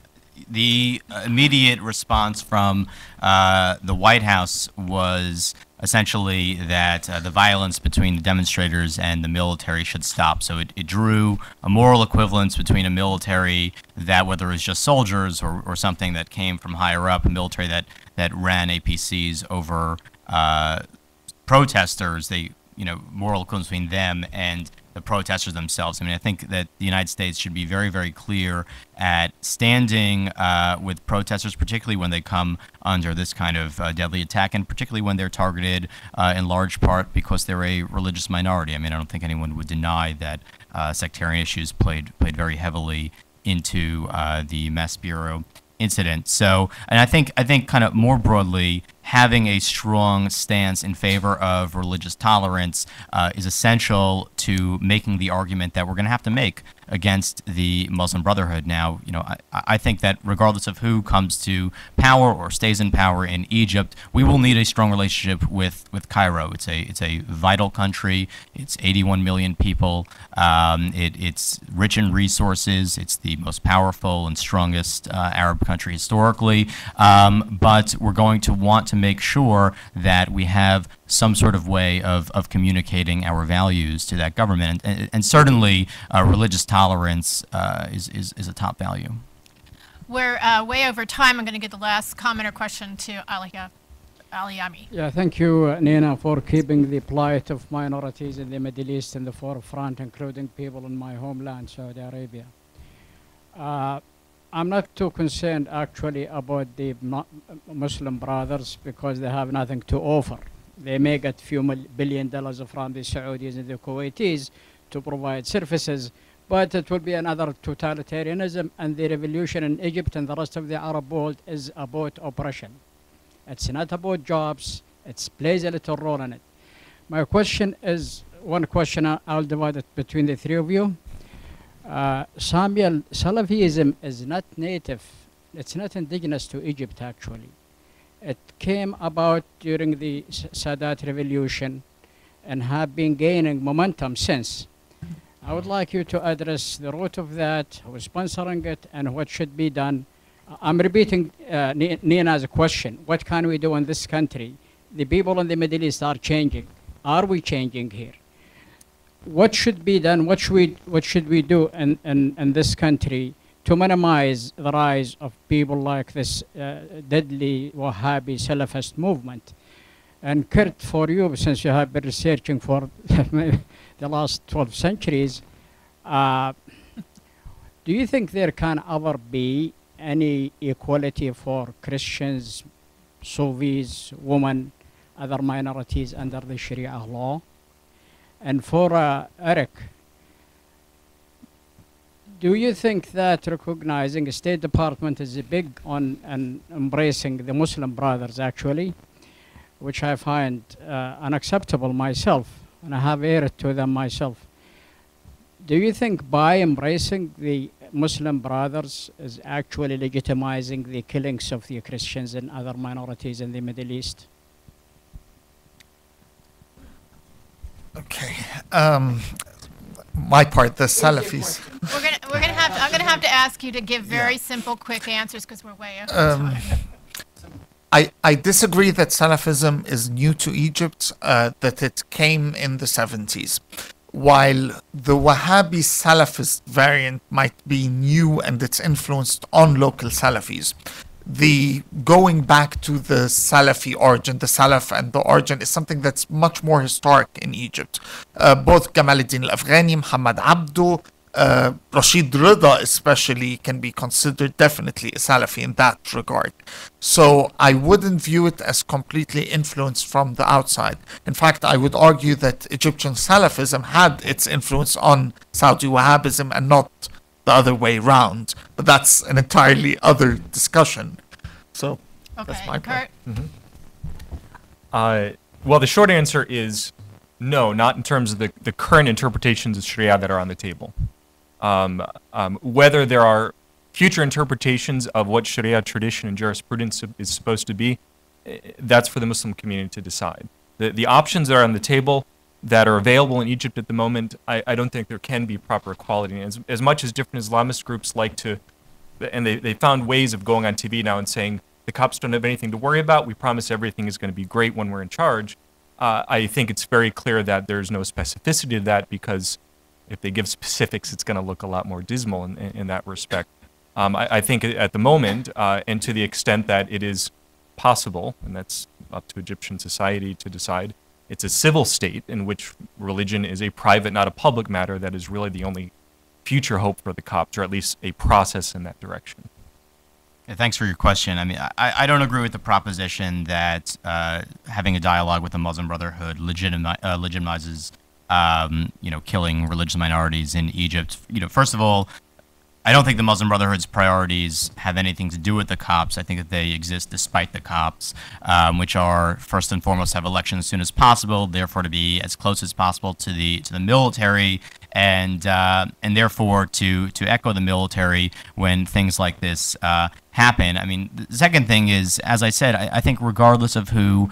The immediate response from the White House was essentially that the violence between the demonstrators and the military should stop. So it drew a moral equivalence between a military that, whether it was just soldiers or something that came from higher up, a military that ran APCs over protesters, moral equivalence between them and the protesters themselves. I mean, I think that the United States should be very, very clear at standing with protesters, particularly when they come under this kind of deadly attack, and particularly when they're targeted in large part because they're a religious minority. I mean, I don't think anyone would deny that sectarian issues played very heavily into the Maspero incident. So, and I think kind of more broadly, having a strong stance in favor of religious tolerance is essential to making the argument that we're going to have to make against the Muslim Brotherhood. Now, I think that regardless of who comes to power or stays in power in Egypt, we will need a strong relationship with Cairo. It's a vital country. It's 81 million people. It's rich in resources. It's the most powerful and strongest Arab country historically. But we're going to want to make sure that we have some sort of way of communicating our values to that government. And certainly religious tolerance is a top value. We're way over time. I'm going to get the last comment or question to Aliyami. Yeah, thank you, Nina, for keeping the plight of minorities in the Middle East in the forefront, including people in my homeland, Saudi Arabia. I'm not too concerned, actually, about the Muslim Brothers because they have nothing to offer. They may get few $1 billion from the Saudis and the Kuwaitis to provide services, but it will be another totalitarianism, and the revolution in Egypt and the rest of the Arab world is about oppression. It's not about jobs. It plays a little role in it. My question is, one question, I'll divide it between the three of you. Samuel, Salafism is not native. It's not indigenous to Egypt, actually. It came about during the Sadat revolution and have been gaining momentum since. I would like you to address the root of that, who's sponsoring it, and what should be done. I'm repeating Nina's question. What can we do in this country? The people in the Middle East are changing. Are we changing here? What should be done? What should we do in this country to minimize the rise of people like this deadly Wahhabi Salafist movement? And Kurt, for you, since you have been researching for the last 12 centuries, do you think there can ever be any equality for Christians, Sufis, women, other minorities under the Sharia law? And for Eric, do you think that recognizing the State Department is big on embracing the Muslim Brothers, actually, which I find unacceptable myself, and I have erred to them myself. Do you think by embracing the Muslim Brothers is actually legitimizing the killings of the Christians and other minorities in the Middle East? Okay. My part, the Salafis. I'm gonna have to ask you to give very simple, quick answers because we're way over time. I disagree that Salafism is new to Egypt, that it came in the 70s. While the Wahhabi Salafist variant might be new and it's influenced on local Salafis, the going back to the Salafi origin, the Salaf and the origin, is something that's much more historic in Egypt. Both Gamal ad-Din al-Afghani, Muhammad Abdu, Rashid Rida especially can be considered definitely a Salafi in that regard. So I wouldn't view it as completely influenced from the outside. In fact, I would argue that Egyptian Salafism had its influence on Saudi Wahhabism and not the other way round. But that's an entirely other discussion. So that's my part. Well, the short answer is no, not in terms of the current interpretations of Sharia that are on the table. Whether there are future interpretations of what Sharia tradition and jurisprudence is supposed to be, that's for the Muslim community to decide. The options that are on the table that are available in Egypt at the moment, I don't think there can be proper equality. As much as different Islamist groups like to, and they found ways of going on TV now and saying the Copts don't have anything to worry about, we promise everything is going to be great when we're in charge. I think it's very clear that there's no specificity to that, because if they give specifics, it's going to look a lot more dismal in that respect. I think at the moment, and to the extent that it is possible, and that's up to Egyptian society to decide, it's a civil state in which religion is a private, not a public matter, that is really the only future hope for the Copts, or at least a process in that direction. Yeah, thanks for your question. I mean, I don't agree with the proposition that having a dialogue with the Muslim Brotherhood legitimizes killing religious minorities in Egypt. First of all, I don't think the Muslim Brotherhood's priorities have anything to do with the Copts. I think that they exist despite the Copts, which are first and foremost have elections as soon as possible, therefore to be as close as possible to the military, and therefore to echo the military when things like this happen. I mean, the second thing is, as I said, I think regardless of who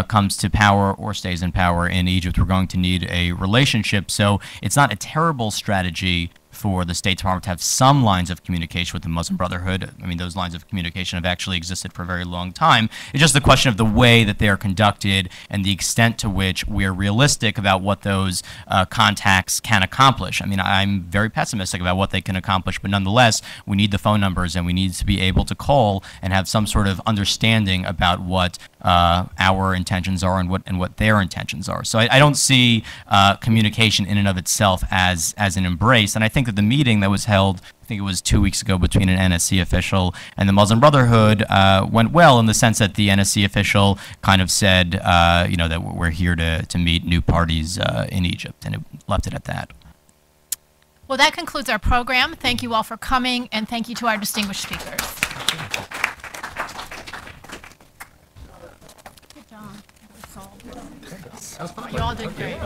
comes to power or stays in power in Egypt, we're going to need a relationship. So it's not a terrible strategy for the State Department to have some lines of communication with the Muslim Brotherhood. I mean, those lines of communication have actually existed for a very long time. It's just the question of the way that they are conducted and the extent to which we're realistic about what those contacts can accomplish. I mean, I'm very pessimistic about what they can accomplish, but nonetheless, we need the phone numbers and we need to be able to call and have some sort of understanding about what our intentions are and what their intentions are. So I don't see communication in and of itself as an embrace, and I think that the meeting that was held, I think it was 2 weeks ago, between an NSC official and the Muslim Brotherhood went well, in the sense that the NSC official kind of said, you know, that we're here to meet new parties in Egypt, and it left it at that. Well, that concludes our program. Thank you all for coming, and thank you to our distinguished speakers. Good job. You all did great.